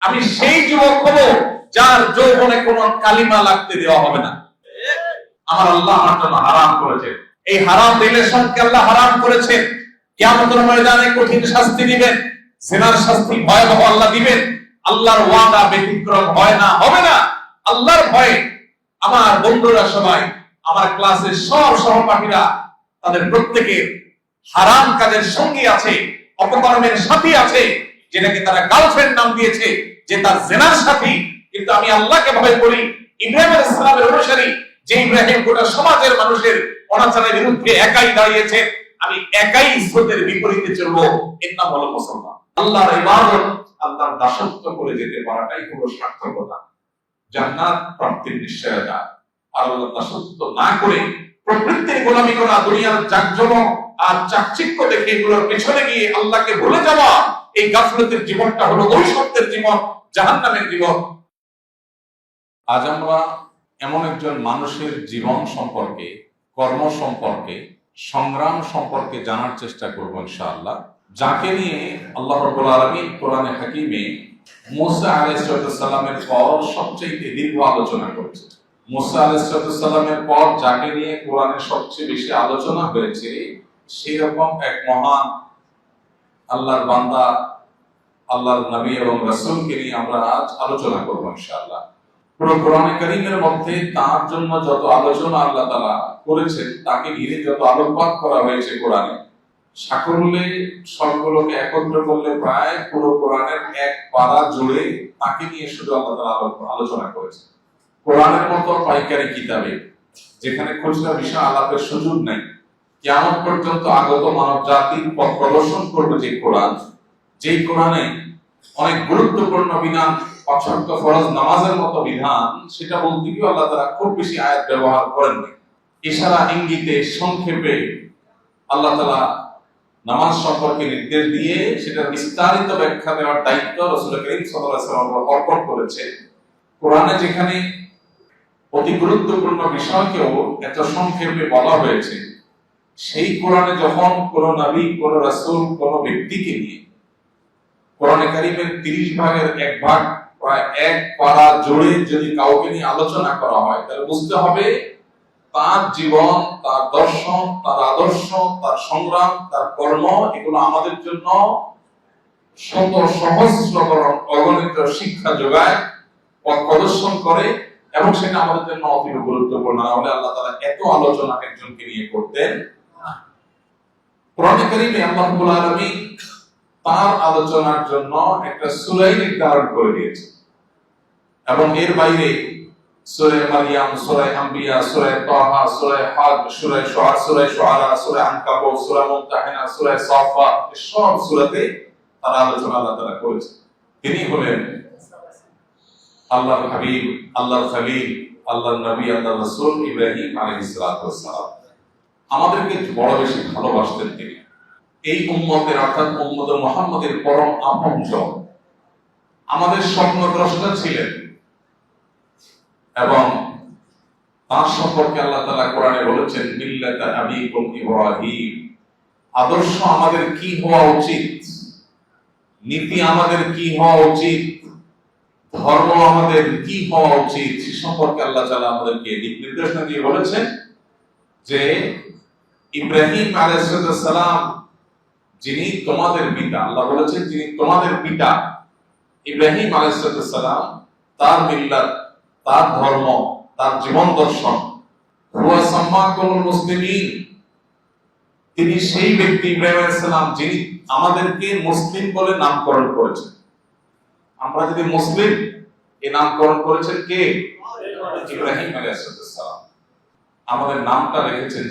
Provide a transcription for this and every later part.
আমি সেই যুবক হব যার যৌবনে কোনো কালিমা লাগতে দেওয়া হবে না। আমার আল্লাহ আমার জন্য হারাম করেছেন, এই হারাম রিলেশনকে আল্লাহ হারাম করেছেন। কিয়ামতের ময়দানে কঠিন শাস্তি দিবেন, জিনার শাস্তি ভয়াবহ আল্লাহ দিবেন। আল্লাহর ওয়াদা ব্যতিক্রম হয় না, হবে না। আল্লাহর ভয়ে আমার বন্ধুরা সবাই, আমার ক্লাসের সব সহপাঠীরা, তাদের প্রত্যেকের হারাম কাজের সঙ্গী আছে, অপকর্মের সাথী আছে, যেটাকে তারা গার্লফ্রেন্ড নাম দিয়েছে, যে তার জিনার সাথী। কিন্তু আমি আল্লাহকে ভয় করি, ইব্রাহিম আলাইহিস সালামের অনুসারী, যে ইব্রাহিম গোটা সমাজের মানুষের অনাচারের বিরুদ্ধে একাই দাঁড়িয়েছে, আমি একাই স্রোতের বিপরীতে চলবো। এর নাম হলো মুসলমান। আল্লাহর ইবাদত, আল্লাহর দাসত্ব করে যেতে পারাটাই হলো সার্থকতা, জান্নাত প্রাপ্তির নিশ্চয়তা। আর আল্লাহর দাসত্ব না করে প্রকৃতির গোলামি করা, দুনিয়ার জাকজমক আর চাকচিক্য দেখে এগুলোর পেছনে গিয়ে আল্লাহকে ভুলে যাওয়া, এই গাফলতের জীবনটা হলো ঐশ্বর্যের জীবন, জাহান্নামের জীবন। আজ আমরা এমন একজন মানুষের জীবন সম্পর্কে, কর্ম সম্পর্কে, সংগ্রাম সম্পর্কে জানার চেষ্টা করব ইনশাআল্লাহ, যাকে নিয়ে আল্লাহ রাব্বুল আলামিন কোরআনে হাকিমে মুসা আলাইহিস সালামের পর সবচেয়ে দীর্ঘ আলোচনা করেছে। মুসা আলাইহিস সালামের পর যাকে নিয়ে কোরআনে সবচেয়ে বেশি আলোচনা হয়েছে, সেরকম এক মহান আল্লাহর বান্দা, আল্লাহর নবী এবং রাসূলকে নিয়ে আমরা আজ আলোচনা করব ইনশাআল্লাহ। পুরো কোরআনে কারীমের মধ্যে তার জন্য যত আলোচনা আল্লাহ তাআলা করেছেন, তাকে ঘিরে যত আলোকপাত করা হয়েছে কোরআনে, সাকল্যে সবগুলোকে একত্র করলে প্রায় পুরো কোরআনের এক পারা জুড়ে তাকে নিয়ে শুধু আল্লাহ তাআলা আলোচনা করেছে। কোরআনের মতো পাইকারি কিতাবে যেখানে খুচরা বিষয় আলাপের সুযোগ নেই, কিয়ামত পর্যন্ত আগত মানব জাতির পথ প্রদর্শন করবে যে কোরআন, যেই কোরআনে অনেক গুরুত্বপূর্ণ বিধান, পাঁচ ওয়াক্ত ফরজ নামাজের মতো বিধান, সেটা বলতে গিয়ে আল্লাহ তাআলা খুব বেশি আয়াত ব্যবহার করেননি। ইশারা ইঙ্গিতে সংক্ষেপে আল্লাহ তাআলা নামাজ সম্পর্কে নির্দেশ দিয়ে সেটা বিস্তারিত ব্যাখ্যা দেওয়ার দায়িত্ব রাসূল করিম সাল্লাল্লাহু আলাইহি ওয়াসাল্লাম অর্পণ করেছে। কোরআনে যেখানে অতি গুরুত্বপূর্ণ বিষয়কেও এত সংক্ষেপে বলা হয়েছে, সেই কোরআনে যখন কোন নবী, কোন রাসূল, কোন ব্যক্তিকে নিয়ে কোরআনে কারীমের 30 ভাগের এক ভাগ, প্রায় এক পারা জুড়ে যদি কাউকে নিয়ে আলোচনা করা হয়, তাহলে বুঝতে হবে তার জীবন, তার দর্শন, তার আদর্শ, তার সংগ্রাম, তার কর্ম, এগুলো আমাদের জন্য শত সহস্রকরণ অগণিত শিক্ষা যোগায়, পথ প্রদর্শন করে, এবং সেটা আমাদের জন্য অতীব গুরুত্বপূর্ণ। না হলে আল্লাহ তাআলা এত আলোচনা একজনকে নিয়ে করতেন না। কোরআনে কারীমে আল্লাহ রাব্বুল আলামিন তার আলোচনার জন্য একটা সূরা নির্ধারণ করে দিয়েছে, এবং এর বাইরে সূরা মারইয়াম, সূরা আম্বিয়া, সূরা তাহা, সূরা হজ, সূরা শুআরা, সূরা আনকাবুত, সূরা মুমতাহিনা, সূরা সাফফাত, সব সূরাতে তার আলোচনা আল্লাহ তাআলা করেছেন। তিনি হলেন আল্লাহর হাবিব, আল্লাহর খলিল, আল্লাহর নবী, আল্লাহর রাসূল ইব্রাহিম আলাইহিস সালাতু ওয়াস সালাম। আমাদেরকে বড় বেশি ভালোবাসতেন তিনি। এই উম্মতের, অর্থাৎ উম্মতে মুহাম্মাদের পরম আপনজন, আমাদের স্বপ্নদ্রষ্টা ছিলেন, এবং তার সম্পর্কে আল্লাহ তাআলা কোরআনে বলেছেন মিল্লাতা আবিকুম ইব্রাহিম। আদর্শ আমাদের কি হওয়া উচিত, নীতি আমাদের কি হওয়া উচিত, ধর্ম আমাদের কি হওয়া উচিত, সে সম্পর্কে আল্লাহ তাআলা আমাদেরকে দিক নির্দেশনা দিয়ে বলেছেন যে ইব্রাহিম আলাইহিস সালাম যিনি তোমাদের পিতা, আল্লাহ বলেছেন যিনি তোমাদের পিতা, ইব্রাহিম আলাইহিস সালাম, তার মিল্লাত, তার ধর্ম, তার জীবন দর্শন, হুয়া সাম্মাকুমুল মুসলিমিন, তিনি সেই ব্যক্তি ইব্রাহিম আলাইহিস সালাম যিনি আমাদেরকে মুসলিম বলে নামকরণ করেছেন। আমরা যদি মুসলিম, এই নামকরণ করেছেন কে? ইব্রাহিম আলাইহিস সালাম। আমাদের নামটা রেখেছেন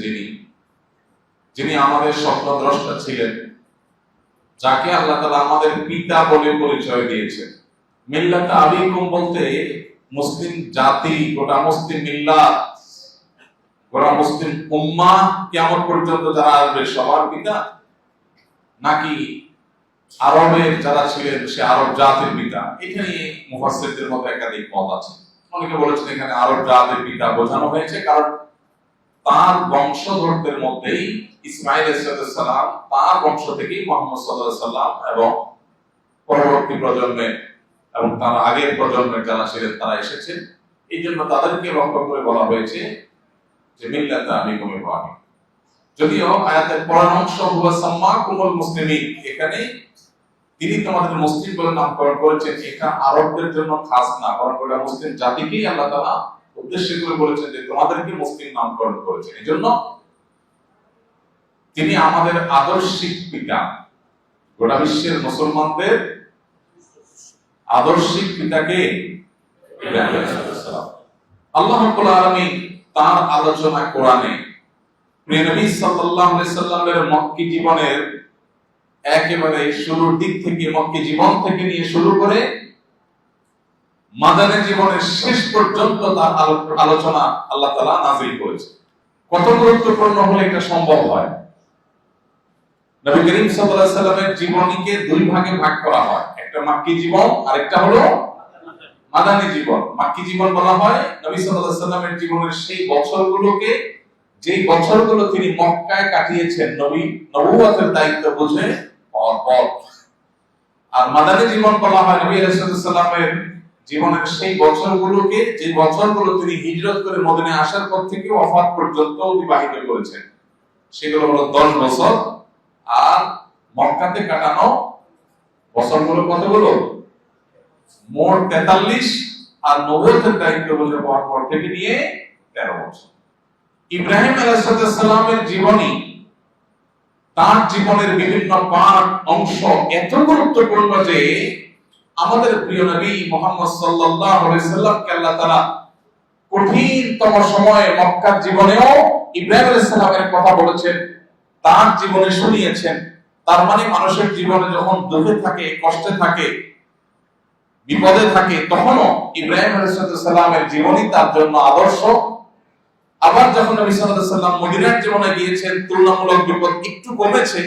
যিনি আমাদের স্বপ্নদ্রষ্টা ছিলেন, যাকে আল্লাহ তাআলা আমাদের পিতা বলে পরিচয় দিয়েছেন। মিল্লাতে আবিকুম বলতে মুসলিম জাতি, গোটা মুসলিম মিল্লাত, গোটা মুসলিম উম্মাহ কিয়ামত পর্যন্ত যারা আসবে সবার পিতা, নাকি আরবের যারা ছিলেন সে আরব জাতির পিতা? এখানে মুফাসসিরদের মধ্যে একাধিক মত আছে। অনেকে বলেছেন এখানে আরব জাতির পিতা বোঝানো হয়েছে, কারণ তার বংশধরদের মধ্যেই ইসমাঈল আলাইহিস সালাম, তার বংশ থেকেই মুহাম্মদ সাল্লাল্লাহু আলাইহি সাল্লাম এবং পরবর্তী প্রজন্মে এবং তার আগের প্রজন্মের যারা ছিলেন তারা এসেছেন, এই জন্য তাদেরকে লক্ষ্য করে বলা হয়েছে যে মিল্লাতা আবিকুম ইব্রাহিম। যদিও আয়াতের পরের অংশ হুয়া সাম্মাকুমুল মুসলিমিন, এখানে তিনি তোমাদের মুসলিম বলে নামকরণ করেছেন, এটা আরবদের জন্য খাস না, বরং এটা মুসলিম জাতিকেই আল্লাহ তাআলা উদ্দেশ্য করে বলেছেন যে তোমাদেরকে মুসলিম নামকরণ করেছেন। এজন্য তিনি আমাদের আদর্শিক পিতা, গোটা বিশ্বের মুসলমানদের আদর্শিক পিতাকে ইব্রাহিম আলাইহিস সালাম। আল্লাহ রাব্বুল আলামিন তার আলোচনা কোরআনে প্রিয় নবী সাল্লাল্লাহু আলাইহি সাল্লামের মক্কি জীবনের একেবারে শুরুর দিক থেকে, মক্কি জীবন থেকে নিয়ে শুরু করে মাদানী জীবনের শেষ পর্যন্ত তার আলোচনা আল্লাহ তাআলা নাযিল করেছে। কত গুরুত্বপূর্ণ হলে এটা সম্ভব হয়। নবী করিম সাল্লাল্লাহু আলাইহি সাল্লামের জীবনীকে দুই ভাগে ভাগ করা হয়, একটা মক্কি জীবন আর একটা হলো মাদানী জীবন। মক্কি জীবন বলা হয় নবী সাল্লাল্লাহু আলাইহি সাল্লামের জীবনের সেই বছরগুলোকে, যেই বছরগুলো তিনি মক্কায় কাটিয়েছেন নবুয়তের দায়িত্ব বুঝে পাওয়ার পর। আর মাদানী জীবন বলা হয় নবী আলাইহিস সালামের জীবনের সেই বছরগুলোকে, যে বছরগুলো তিনি হিজরত করে মদিনায় আসার পর থেকে ওয়াফাত পর্যন্ত অতিবাহিত করেছেন, সেগুলো হলো 10 বছর। আর মক্কাতে কাটানো বছরগুলো কতগুলো? মোট 43। আর নবুয়তের দায়িত্ব বুঝে পাওয়ার পর থেকে নিয়ে 13 বছর। ইব্রাহিম আলাইহিস সালামের জীবনী, তার জীবনের বিভিন্ন পাঠ অংশ এত গুরুত্বপূর্ণ যে আমাদের প্রিয় নবী মুহাম্মদ সাল্লাল্লাহু আলাইহি সাল্লামকে আল্লাহ তাআলা কঠিনতম সময়ে মক্কার জীবনেও ইব্রাহিম আলাইহিস সালামের কথা বলেছেন, তার জীবনে শুনিয়েছেন। তার মানে মানুষের জীবনে যখন দুঃখে থাকে, কষ্টে থাকে, বিপদে থাকে, তখনও ইব্রাহিম আলাইহিস সালামের জীবনী তার জন্য আদর্শ। আবার যখন নবী সাল্লাল্লাহু আলাইহি সাল্লাম মদিনার জীবনে গিয়েছেন, তুলনামূলক বিপদ একটু কমেছে,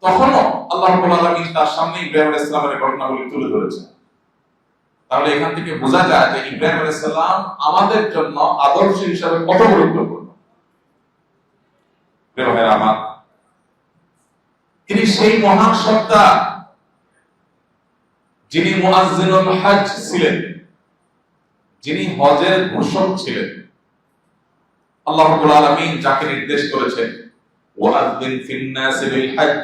তখনও আল্লাহ রাব্বুল আলামিন তার সামনে ইব্রাহিম আলাইহিস সালামের ঘটনাগুলি তুলে ধরেছেন। তাহলে এখান থেকে বোঝা যায় যে ইব্রাহিম আলাইহিস সালাম আমাদের জন্য আদর্শ হিসেবে কত গুরুত্বপূর্ণ। প্রিয় ভাইরা আমার, তিনি সেই মহান সত্তা যিনি মুআজ্জিনুল হজ ছিলেন, যিনি হজের ঘোষক ছিলেন। আল্লাহ রাব্বুল আলামিন যাকে নির্দেশ করেছেন ওয়াআযিন ফিন নাসি বিল হজ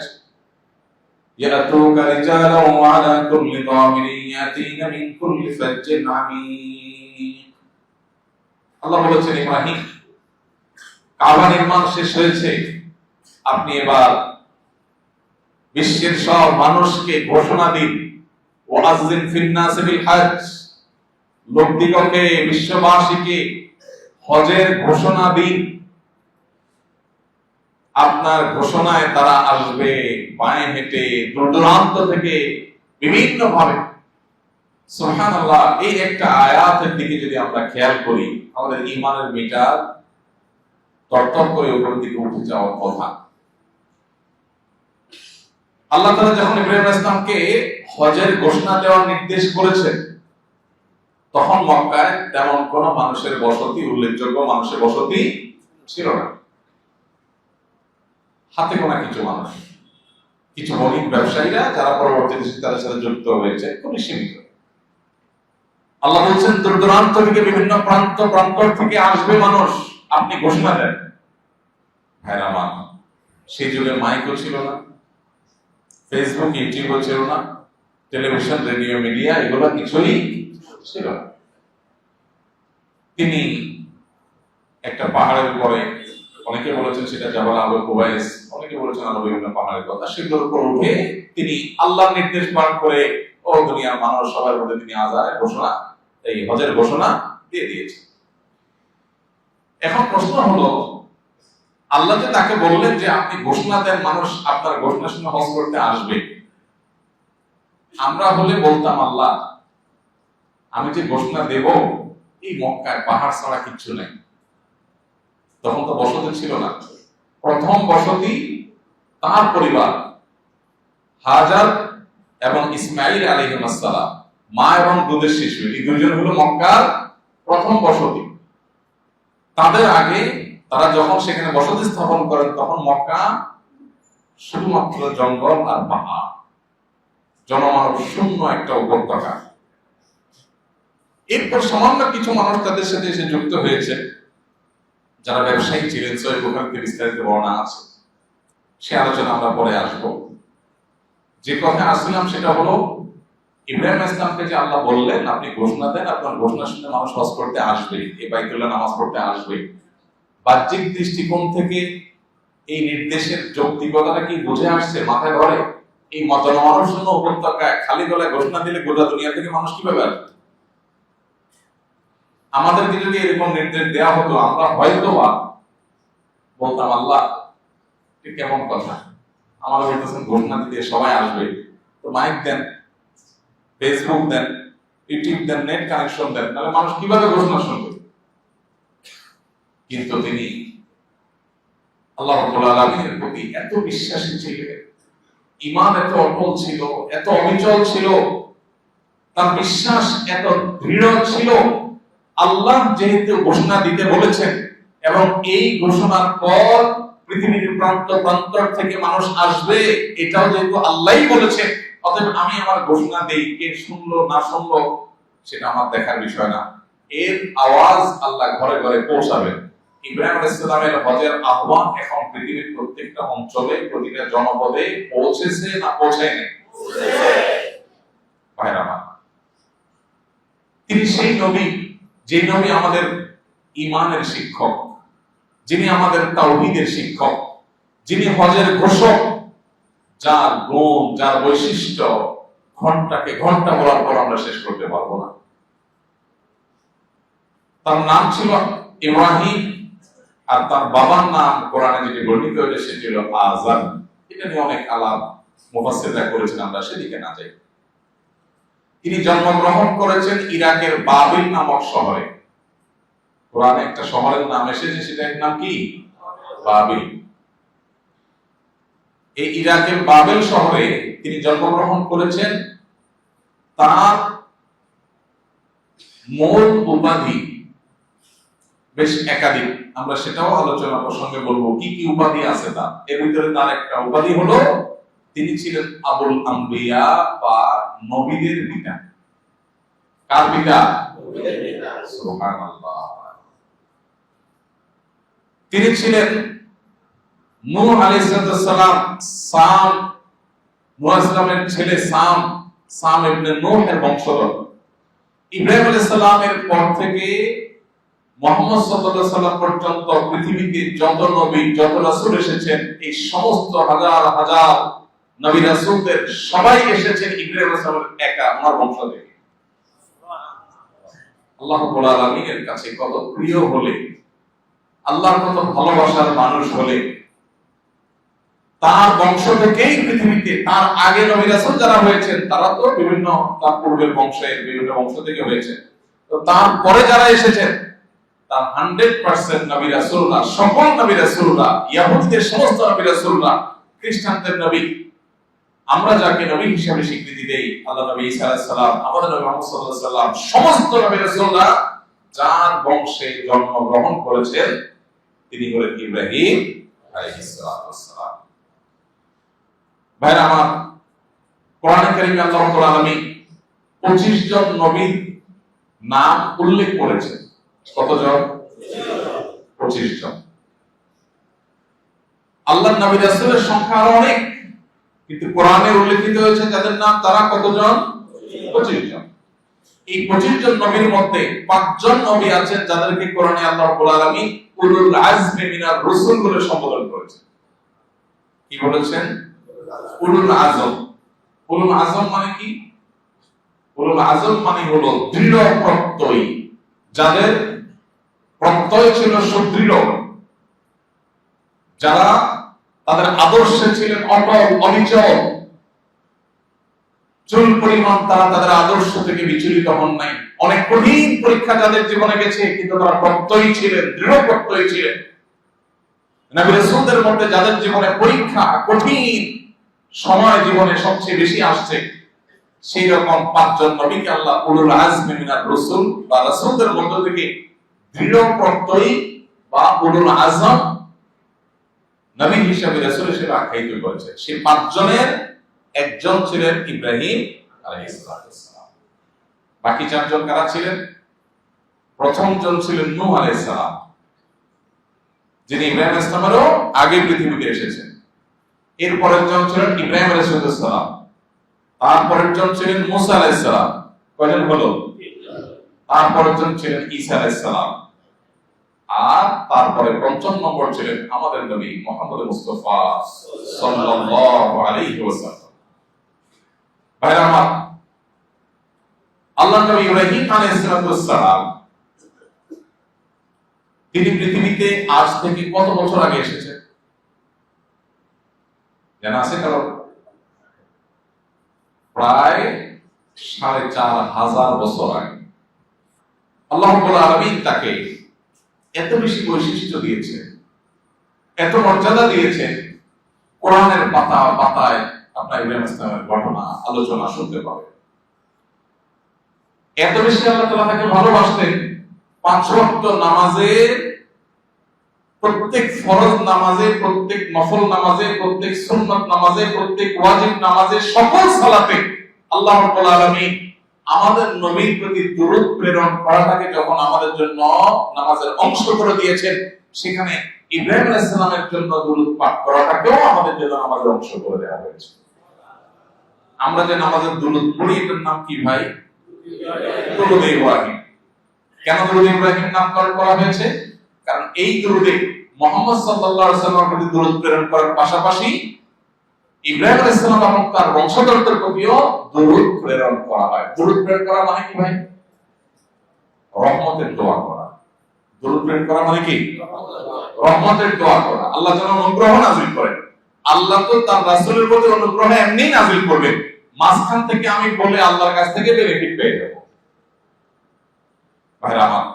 ইয়াতুকা রিজালান ওয়া আলা কুল্লি দামিরিন ইয়াতিনা মিন কুল্লি ফাজ্জিন আমিক। আল্লাহ বলেছেন, ইব্রাহিম, কাবা নির্মাণ শেষ হয়েছে, আপনি এবার বিশ্বের সব মানুষকে ঘোষণা দিন, ওয়াআযিন ফিন নাসি বিল হজ, লোকদিগকে, বিশ্ববাসীকে হজের ঘোষণা দিন। আপনার ঘোষণায় তারা আসবে পায়ে হেঁটে, দূর দূরান্ত থেকে, বিভিন্ন ভাবে। সুবহানাল্লাহ, এই একটা আয়াতের দিকে যদি আমরা খেয়াল করি, আমাদের ঈমানের মিটার তরতর করে উপরের দিকে উঠে যাওয়ার কথা। আল্লাহ তাআলা যখন ইব্রাহিম আলাইহিস সালামকে হজের ঘোষণা দেওয়ার নির্দেশ করেছেন, তখন মক্কায় তেমন কোন মানুষের বসতি, উল্লেখযোগ্য মানুষের বসতি ছিল না। হাতে গোনা কিছু মানুষ, কিছু বণিক ব্যবসায়ীরা যারা পরবর্তীতে তাদের সাথে যুক্ত হয়েছে, খুবই সীমিত। আল্লাহ বলছেন, দূর দূরান্ত থেকে, বিভিন্ন প্রান্তর থেকে আসবে মানুষ, আপনি ঘোষণা দেন। ভাইরা আমার, সেই যুগে মাইকও ছিল না, ফেসবুক, ইউটিউবও ছিল না, টেলিভিশন, রেডিও, মিডিয়া এগুলো কিছুই ছিল না। তিনি একটা পাহাড়ের উপরে, অনেকে বলেছেন সেটা জাবাল আবু কুবাইস, অনেকে বলেছেন আরো বিভিন্ন পাহাড়ের কথা, সেগুলোর উপর উঠে তিনি আল্লাহর নির্দেশ পালন করে ও দুনিয়ার মানুষ সবার মধ্যে তিনি আযানের ঘোষণা, এই হজের ঘোষণা দিয়ে দিয়েছেন। এখন প্রশ্ন হলো, আল্লাহ যে তাকে বললেন যে আপনি ঘোষণা দেন, মানুষ আপনার ঘোষণা শুনে হজ করতে আসবে, আমরা হলে বলতাম, আল্লাহ আমি যে ঘোষণা দেব, এই মক্কায় পাহাড় ছাড়া কিচ্ছু নেই। তখন তো বসতি ছিল না। প্রথম বসতি তার পরিবার, হাজার এবং ইসমাইল আলাইহিস সালাম, মা এবং দুধের শিশু, এই দুইজন হলো মক্কার প্রথম বসতি। তাদের আগে তারা যখন সেখানে বসতি স্থাপন করেন, তখন মক্কা শুধুমাত্র জঙ্গল আর পাহাড়, জনমানব শূন্য একটা উপত্যকা। এরপর সামান্য কিছু মানুষ তাদের সাথে এসে যুক্ত হয়েছে, যারা ব্যবসায়ী ছিলেন। সহিহ বুখারীতে বিস্তারিত বর্ণনা আছে, সে আলোচনা আমরা পরে আসবো। যে কথা আসছিলাম সেটা হলো, ইব্রাহিম ইসলামকে যে আল্লাহ বললেন আপনি ঘোষণা দেন, আপনার ঘোষণা শুনে মানুষ হজ করতে আসবে, এই বাইতুল্লাহ নামাজ পড়তে আসবে। বাহ্যিক দৃষ্টিকোণ থেকে এই নির্দেশের যৌক্তিকতাটা কি বুঝে আসছে মাথায় ধরে? এই মতনমানুষূন্য উপত্যকায় খালি গলায় ঘোষণা দিলে গোটা দুনিয়া থেকে মানুষ কিভাবে আসবে? আমাদেরকে যদি এরকম নির্দেশ দেওয়া হতো, আমরা হয়তো বলতাম আল্লাহ কেমন কথা, আমাদের বলতেছেন ঘোষণা দিতে সবাই আসবে, তো মাইক দেন, ফেসবুক দেন, ইউটিউব দেন, নেট কানেকশন দেন, তাহলে মানুষ কিভাবে ঘোষণা শুনবে? কিন্তু তিনি আল্লাহ রাব্বুল আলামিনের প্রতি এত বিশ্বাসী ছিলেন, ঈমান এত অটল ছিল, এত অবিচল ছিল, তার বিশ্বাস এত দৃঢ় ছিল। আল্লাহ যেহেতু ঘোষণা দিতে বলেছেন এবং এই ঘোষণার পর পৃথিবীর প্রান্ত প্রান্তর থেকে মানুষ আসবে, এটাও যেহেতু আল্লাহই বলেছেন, অতএব আমি আমার ঘোষণা দেই, কে শুনলো না শুনলো সেটা আমার দেখার বিষয় না। এর আওয়াজ আল্লাহ ঘরে ঘরে পৌঁছাবেন। ইব্রাহিম আলাইহিস সালামের হজের আহ্বান এখন পৃথিবীর প্রত্যেকটা অঞ্চলে, প্রতিটা জনপদে পৌঁছেছে না পৌঁছায়নি? ভাইরা আমার, তিনি সেই নবী, যে নবী আমাদের ঈমানের শিক্ষক, যিনি আমাদের তাওহীদের শিক্ষক, যিনি হজের ঘোষক, যার গুণ, যার বৈশিষ্ট্য ঘন্টাকে ঘন্টা বলার পর আমরা শেষ করতে পারবো না। তার নাম ছিল ইব্রাহিম, আর তার বাবার নাম কোরআনে যেটি বর্ণিত হয়েছে সেটি ছিল আযার। এটা নিয়ে অনেক আলাপ মুফাসসিররা করেছেন, আমরা সেদিকে না যাই। তিনি জন্মগ্রহণ করেছেন ইরাকের বাবিল নামক শহরে। কোরআনে একটা শহরের নাম এসেছে, সেটার নাম কি? বাবিল। এই ইরাকের বাবিল শহরে তিনি জন্মগ্রহণ করেছেন। তার মূল উপাধি বেশ একাধিক, আমরা সেটাও আলোচনা প্রসঙ্গে বলবো কি কি উপাধি আছে তার। এর ভিতরে তার একটা উপাধি হলো তিনি ছিলেন আবুল আম্বিয়া বা নবীদের পিতা। কার পিতা? সুবহানাল্লাহ। তিনি ছিলেন নূহ আলাইহিস সালাম, নূহ ইসলামের ছেলে সাম ইবনে নূহ এর বংশধর। ইব্রাহিম আলাইহিস সালামের পর থেকে মুহাম্মদ সাল্লাল্লাহু আলাইহি সাল্লাম পর্যন্ত পৃথিবীতে যত নবী, যত রাসূল এসেছেন, এই সমস্ত হাজার হাজার নবী রাসূলদের সবাই এসেছেন ইব্রাহিম আলাইহিস সালামের একা ওনার বংশ থেকে। আল্লাহ রাব্বুল আলামিনের কাছে কত প্রিয় হলে, আল্লাহর কত ভালোবাসার মানুষ হলে, তার বংশ থেকেই পৃথিবীতে তার আগে নবী রাসূল যারা হয়েছেন তারা তো বিভিন্ন তার পূর্বের বংশের বিভিন্ন বংশ থেকে হয়েছে, তো তার পরে যারা এসেছেন তার 100% নবী রাসূলরা, সকল নবী রাসূলরা, ইহুদিদের সমস্ত নবী রাসূলরা, খ্রিস্টানদের নবী, আমরা যাকে নবী হিসেবে স্বীকৃতি দেই, আল্লাহ নবী ঈসা আলাইহিস সালাম, আমাদের নবী মুহাম্মদ সাল্লাল্লাহু আলাইহি সাল্লাম, সমস্ত নবী রাসূলরা যার বংশে জন্মগ্রহণ করেছেন তিনি হলেন ইব্রাহিম আলাইহিস সালাম। ভাইরা আমার, কোরআনে কারীমে আল্লাহ রাব্বুল আলামিন 25 জন নবীর নাম উল্লেখ করেছেন। কতজন? 25 জন। আল্লাহর নবী রাসূলের সংখ্যা আরো অনেক, কিন্তু কোরআনে উল্লেখিত হয়েছে যাদের নাম, তারা কতজন? 25 জন। এই 25 জন নবীর মধ্যে 5 জন নবী আছেন যাদেরকে কোরআনে আল্লাহ রাব্বুল আলামিন উলুল আজমি মিনার রাসূল বলে সম্বোধন করেছেন। কি বলেছেন? উলুল আজম। উলুল আজম মানে কি? উলুল আজম মানে হলো দৃঢ় প্রত্যয়ী, যাদের প্রত্যয় ছিল সুদৃঢ়, যারা তাদের আদর্শে ছিলেন অটল অবিচল, চুল পরিমাণ তারা তাদের আদর্শ থেকে বিচলিত হন নাই। অনেক কঠিন পরীক্ষা যাদের জীবনে গেছে, কিন্তু তারা প্রত্যয়ী ছিলেন, দৃঢ় প্রত্যয়ী ছিলেন। নবী রাসূলদের মধ্যে যাদের জীবনে পরীক্ষা, কঠিন সময় জীবনে সবচেয়ে বেশি আসছে, সেই রকম 5 জন নবীকে আল্লাহ উলুল আজমি মিনার রাসূল বা রাসূলদের মধ্য থেকে দৃঢ় প্রত্যয়ী বা উলুল আজম নবী হিসেবে, রাসূল হিসেবে আখ্যায়িত করেছে। সেই 5 জনের একজন ছিলেন ইব্রাহিম আলাইহিস সালাম। বাকি 4 জন কারা ছিলেন? প্রথম জন ছিলেন নূহ আলাইহিস সালাম, যিনি ইব্রাহিম আলাইহিস সালামেরও আগে পৃথিবীতে এসেছেন। এরপরের জন ছিলেন ইব্রাহিম আলাইহিস সালাম, তারপরের জন ছিলেন মুসা আলাইহিস সালাম। কয়জন হলো? তারপরের জন ছিলেন ঈসা আলাইহিস সালাম, আর তারপরে পঞ্চম নম্বর ছিলেন আমাদের নবী মুহাম্মদ মুস্তাফা সাল্লাল্লাহু আলাইহি ওয়াসাল্লাম। ভাইরা আমার, আল্লাহর নবী ইব্রাহিম আলাইহিস সালাম তিনি পৃথিবীতে আজ থেকে কত বছর আগে এসেছেন জানা আছে কারো? প্রায় 4500 বছর আগে। আল্লাহ রাব্বুল আলামিন তাকে এত বেশি বৈশিষ্ট্য দিয়েছে, এত মর্যাদা দিয়েছে, কোরআনের পাতা পাতায় আপনার ইব্রাহিম ইসলামের ঘটনা আলোচনা শুনতে পাবেন। এত বেশি আল্লাহ তাআলা তাকে ভালোবাসতেন, 5 ওয়াক্ত নামাজে, প্রত্যেক ফরজ নামাজে, প্রত্যেক নফল নামাজে, প্রত্যেক সুন্নাত নামাজে, প্রত্যেক ওয়াজিব নামাজে, সকল সালাতে আল্লাহ রাব্বুল আলামিন আমাদের নবীর প্রতি দরুদ প্রেরণ করাটাকে যখন আমাদের জন্য নামাজের অংশ করে দিয়েছেন, সেখানে ইব্রাহিম আলাইহিস সালামের জন্য দরুদ পাঠ করাটাকেও আমাদের জন্য নামাজের অংশ করে দেওয়া হয়েছে। আমরা যে নামাজের দরুদ পড়ি, এটার নাম কি ভাই? দরুদ ইব্রাহিম। কেন দরুদ ইব্রাহিম নামকরণ করা হয়েছে? কারণ এই দরুদে মুহাম্মদ সাল্লাল্লাহু আলাইহি ওয়াসাল্লামের প্রতি দরুদ প্রেরণ করার পাশাপাশি ইব্রাহিম আলাইহিস সালাম এবং তার বংশধরদের প্রতিও দরুদ প্রেরণ করা হয়। দরুদ প্রেরণ করা মানে কি ভাই? রহমতের দোয়া করা। দরুদ প্রেরণ করা মানে কি? রহমতের দোয়া করা। আল্লাহ যেন অনুগ্রহ নাযিল করেন। আল্লাহ তো তার রাসূলের প্রতি অনুগ্রহ এমনি নাযিল করবেন, মাঝখান থেকে আমি বলে আল্লাহর কাছ থেকে বেনিফিট পেয়ে যাব। ভাইরা আমার,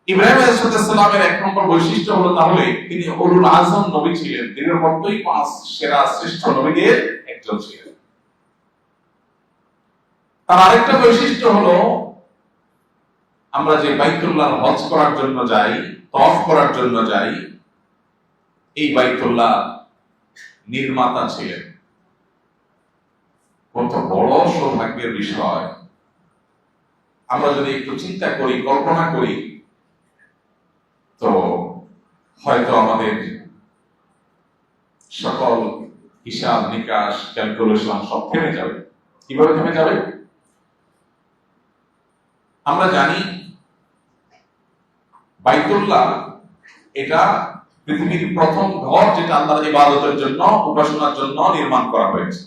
ইব্রাহিম আলাইহিস সালামের 1 নম্বর বৈশিষ্ট্য হলো তাহলে তিনি উলুল আযম নবী ছিলেন, দিনের মধ্যেই 5 সেরা শ্রেষ্ঠ নবীদের একজন ছিলেন। তার আরেকটা বৈশিষ্ট্য হলো, আমরা যে বাইতুল্লাহ হজ করার জন্য যাই, তওয়াফ করার জন্য যাই, এই বাইতুল্লাহ নির্মাতা ছিলেন। কত বড় সৌভাগ্যের বিষয়! আমরা যদি একটু চিন্তা করি, কল্পনা করি, তো হয়তো আমাদের সকল হিসাব নিকাশ ক্যালকুলেশন সব থেমে যাবে। কিভাবে থেমে যাবে? আমরা জানি বাইতুল্লাহ এটা পৃথিবীর প্রথম ঘর, যেটা আল্লাহর ইবাদতের জন্য, উপাসনার জন্য নির্মাণ করা হয়েছে।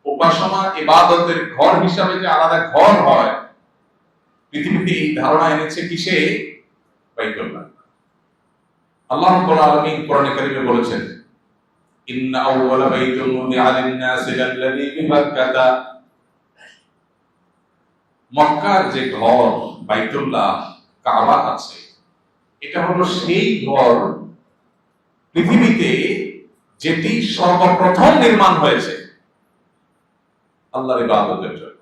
উপাসনা ইবাদতের ঘর হিসাবে যে আলাদা ঘর হয়, পৃথিবীতে এই ধারণা এনেছে কিসে? বাইতুল্লাহ। আল্লাহ রাব্বুল আলামিন কোরআনে কারীমে বলেছেন, ইন্না আউওয়ালা বাইতুন উদিআ লিন-নাসি লাল্লাযী বিবাক্কাতা। মক্কার যে ঘর বাইতুল্লাহ, কাবা আছে, এটা হলো সেই ঘর পৃথিবীতে যেটি সর্বপ্রথম নির্মাণ হয়েছে আল্লাহর ইবাদতের জন্য।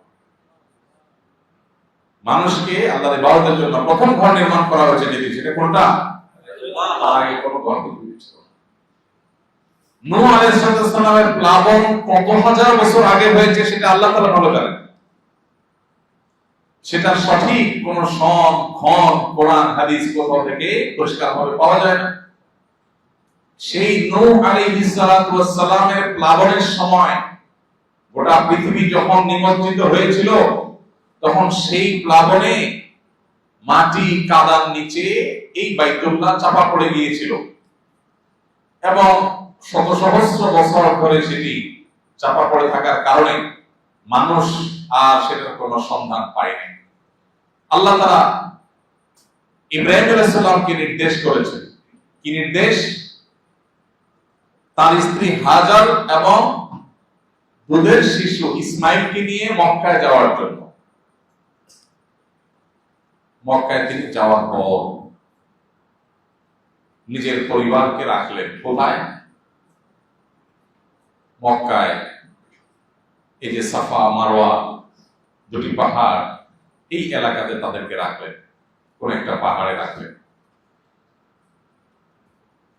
মানুষকে আল্লাহর ইবাদতের জন্য প্রথম ঘর নির্মাণ করা হয়েছে যেটি, সেটা কোনটা? আগে কোনো ঘর ছিল না। নূহ আলাইহিস সালামের প্লাবন কত হাজার বছর আগে হয়েছে সেটা আল্লাহ তাআলা ভালো জানেন। সেটা সঠিক কোন সন খন কোরআন হাদিস কোথাও থেকে পরিষ্কারভাবে পাওয়া যায় না। সেই নূহ আলাইহিস সালামের প্লাবনের সময় গোটা পৃথিবী যখন নিমজ্জিত হয়েছিল, তখন সেই প্লাবনে মাটি কাদার নিচে এই বাইতুল্লাহ চাপা পড়ে গিয়েছিল এবং শত সহস্র বছর ধরে সেটি চাপা পড়ে থাকার কারণে মানুষ আর সেটার কোনো সন্ধান পায়নি। আল্লাহ তাআলা ইব্রাহিম আলাইহিস সালামকে নির্দেশ করেছেন। কি নির্দেশ? তার স্ত্রী হাজার এবং দুধের শিশু ইসমাইলকে নিয়ে মক্কায় যাওয়ার জন্য। মক্কায় তিনি যাওয়ার পর নিজের পরিবারকে রাখলেন কোথায়? মক্কায় এই যে সাফা মারওয়া দুটি পাহাড়, এই এলাকাতে তাদেরকে রাখলেন, কোন একটা পাহাড়ে রাখলেন।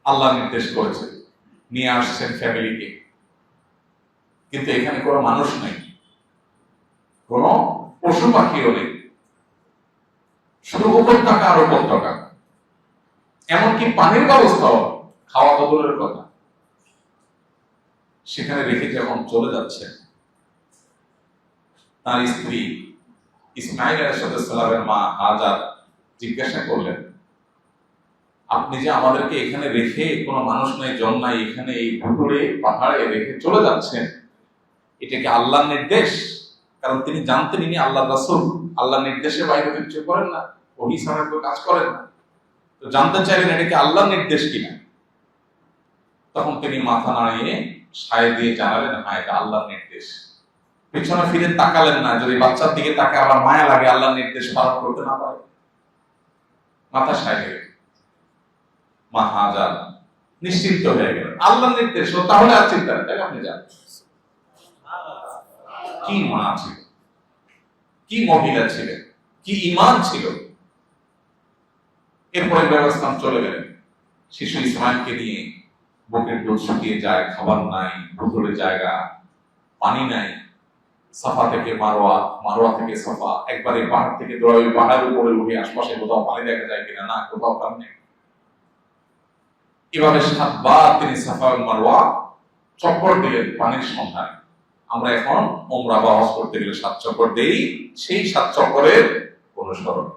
আল্লাহ নির্দেশ করেছে, নিয়ে আসছেন ফ্যামিলিকে, কিন্তু এখানে কোনো মানুষ নেই, কোনো পশু পাখিও নেই, শুধু উপত্যকা আর উপত্যকা, এমনকি পানির ব্যবস্থাও খাওয়া বদলের কথা সেখানে রেখে যখন চলে যাচ্ছে, তার স্ত্রী ইসমাইল আলাইহিস সালামের মা হাজার জিজ্ঞাসা করলেন, আপনি যে আমাদেরকে এখানে রেখে, কোনো মানুষ নাই জন নাই, এখানে এই ভুতুড়ে পাহাড়ে রেখে চলে যাচ্ছেন, এটা কি আল্লাহর নির্দেশ? কারণ তিনি জানতেন ইনি আল্লাহর রাসূল, আল্লাহর নির্দেশে বাইরে কিছু করেন না, ওহী ছাড়া কোনো কাজ করেন না। তো জানতে চাইলেন এটা কি আল্লাহর নির্দেশ কিনা। তখন তিনি মাথা নাড়িয়ে সায় দিয়ে জানালেন, হ্যাঁ এটা আল্লাহর নির্দেশ। পিছনে ফিরে তাকালেন না, যদি বাচ্চার দিকে তাকে আবার মায়া লাগে আল্লাহর নির্দেশ পালন করতে না পারে। মাথা সায় দিলেন, মা হাজার নিশ্চিন্ত হয়ে গেলেন, আল্লাহর নির্দেশ, তাহলে আর চিন্তা নেই, আপনি যান। কি মা ছিল, কি মহিলা ছিলেন, কি ঈমান ছিল। এরপরে ব্যবস্থা চলে গেলেন, শিশু ইসমাইলকে নিয়ে। বুকের দুধ শুকিয়ে যায়, খাবার নাই, ভুতুড়ে জায়গা, পানি নাই। সাফা থেকে মারোয়া, মারোয়া থেকে সাফা, একবারে পাহাড় থেকে দৌড়াবে, পাহাড়ের উপরে উঠে আশপাশে কোথাও পানি দেখা যায় কিনা, না কোথাও পানি নেই। এভাবে 7 বার তিনি সাফা এবং মারওয়া চক্কর দিলেন পানির সন্ধানে। আমরা এখন উমরা বা হজ করতে গেলে 7 চক্কর দেই, সেই 7 চক্করের অনুসরণ।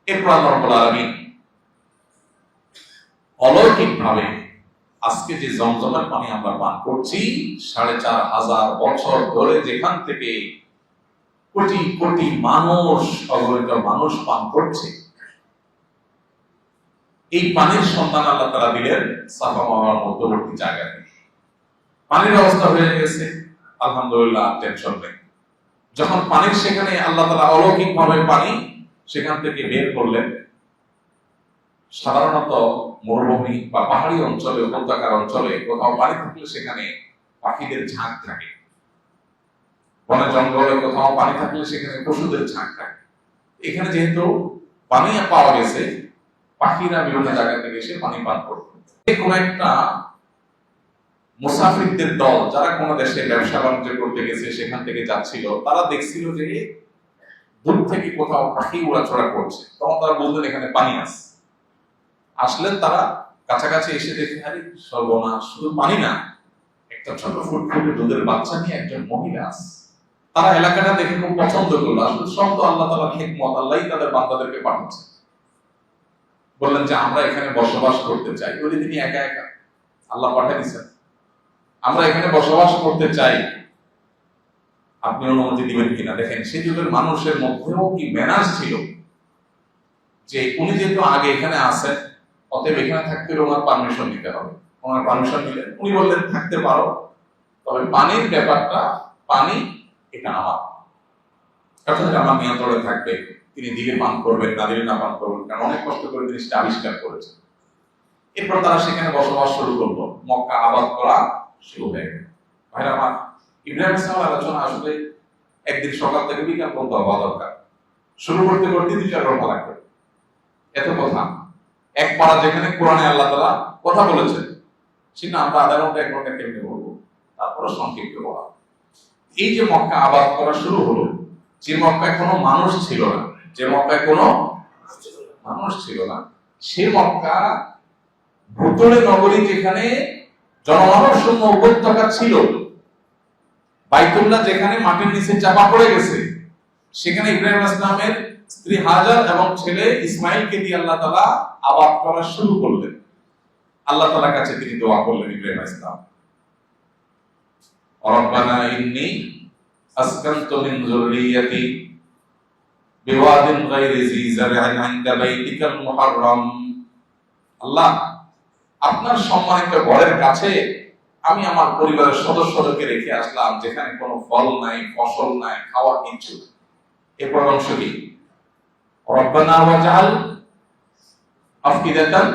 এরপর আল্লাহ রাব্বুল আলামিন অলৌকিকভাবে আজকে যে জমজমের পানি আমরা পান করছি, 4500 বছর ধরে যেখান থেকে কোটি কোটি মানুষ, অগণিত মানুষ পান করছে, এই পানির সন্ধান আল্লাহ তাআলা দিলেন সাফা মারওয়ার মধ্যবর্তী জায়গায়। পানির ব্যবস্থা হয়ে গেছে, আলহামদুলিল্লাহ, টেনশন নেই। যখন পানির সেখানে আল্লাহ তাআলা অলৌকিকভাবে পানি সেখান থেকে বের করলেন। সাধারণত মরুভূমি বা পাহাড়ি অঞ্চলে, উপত্যকার অঞ্চলে কোথাও পানি থাকলে সেখানে পাখিদের ঝাঁক থাকে, বনে জঙ্গলে কোথাও পানি থাকলে সেখানে পশুদের ঝাঁক থাকে। এখানে যেহেতু পানি পাওয়া গেছে, পাখিরা বিভিন্ন জায়গা থেকে এসে পানি পান করবে। কোন একটা মুসাফিরদের দল যারা কোন দেশে ব্যবসা বাণিজ্য করতে গেছে, সেখান থেকে যাচ্ছিল, তারা দেখছিল যে দূর থেকে কোথাও পাখি উড়াচড়া করছে। তখন তারা বললেন এখানে পানি আছে। আসলেন তারা, কাছাকাছি এসে দেখে, আরে সর্বনাশ, শুধু পানি না, একটা ছোট ফুটফুটে দুধের বাচ্চা নিয়ে একজন মহিলা আছে। তারা এলাকাটা দেখে খুব পছন্দ করলো। আসলে সব তো আল্লাহ তাআলার হিকমত, আল্লাহই তাদের বান্দাদেরকে পাঠাচ্ছে। বললেন যে আমরা এখানে বসবাস করতে চাই। ওই তিনি একা একা, আল্লাহ পাঠিয়ে দিয়েছেন, আমরা এখানে বসবাস করতে চাই, আপনি অনুমতি দিবেন কিনা। দেখেন সেই যুগের মানুষের মধ্যেও কি ম্যানার্স ছিল, যে উনি যেহেতু আগে এখানে আছেন, অতএব এখানে থাকতে হলে ওনার পারমিশন নিতে হবে। ওনার পারমিশন নিলেন, উনি বললেন থাকতে পারো, তবে পানির ব্যাপারটা, পানি এটা আমার, অর্থাৎ আমার নিয়ন্ত্রণে থাকবে। তিনি দিলে পান করবেন, না দিলে না পান করবেন, কারণ অনেক কষ্ট করে জিনিসটা আবিষ্কার করেছেন। এরপর তারা সেখানে বসবাস শুরু করলো, মক্কা আবাদ করা শুরু হয়ে গেল। ভাইরা আমার, ইব্রাহিম ইসলামের আলোচনা আসলে একদিন সকাল থেকে বিকাল পর্যন্ত হওয়া দরকার। শুরু করতে করতে 2-4 ঘন্টা লাগবে। এত কথা এক পারা, যেখানে কোরআনে আল্লাহ তাআলা কথা বলেছেন, সেটা আমরা আধা ঘন্টা 1 ঘন্টা কেমনে বলবো, তারপরে সংক্ষিপ্ত বলা। এই যে মক্কা আবাদ করা শুরু হলো, যে মক্কায় কোনো মানুষ ছিল না, যে মক্কায় কোনো মানুষ ছিল না, সে মক্কা ভুতুড়ে নগরী, যেখানে জনমানব শূন্য উপত্যকা ছিল, বাইতুল্লাহ যেখানে মাটির নিচে চাপা পড়ে গেছে, সেখানে ইব্রাহিম ইসলামের স্ত্রী হাজার এবং ছেলে ইসমাইলকে দিয়ে আল্লাহ তাআলা আবাদ করা শুরু করলেন। আল্লাহ তাআলার কাছে তিনি দোয়া করলেন, ইব্রাহিম ইসলাম, রব্বানা ইন্নী আসকানতু মিন যুররিয়্যাতি বিওয়াদিন গায়রি যী যার'ইন ইনদা বাইতিকাল মুহাররম। আল্লাহ, আপনার সম্মানিত ঘরের কাছে আমি আমার পরিবারের সদস্যদেরকে রেখে আসলাম, যেখানে কোনো ফল নাই, ফসল নাই, খাওয়ার কিছু। এরপর অংশ কি, রব্বানা ওয়াজআল আফকিদাতান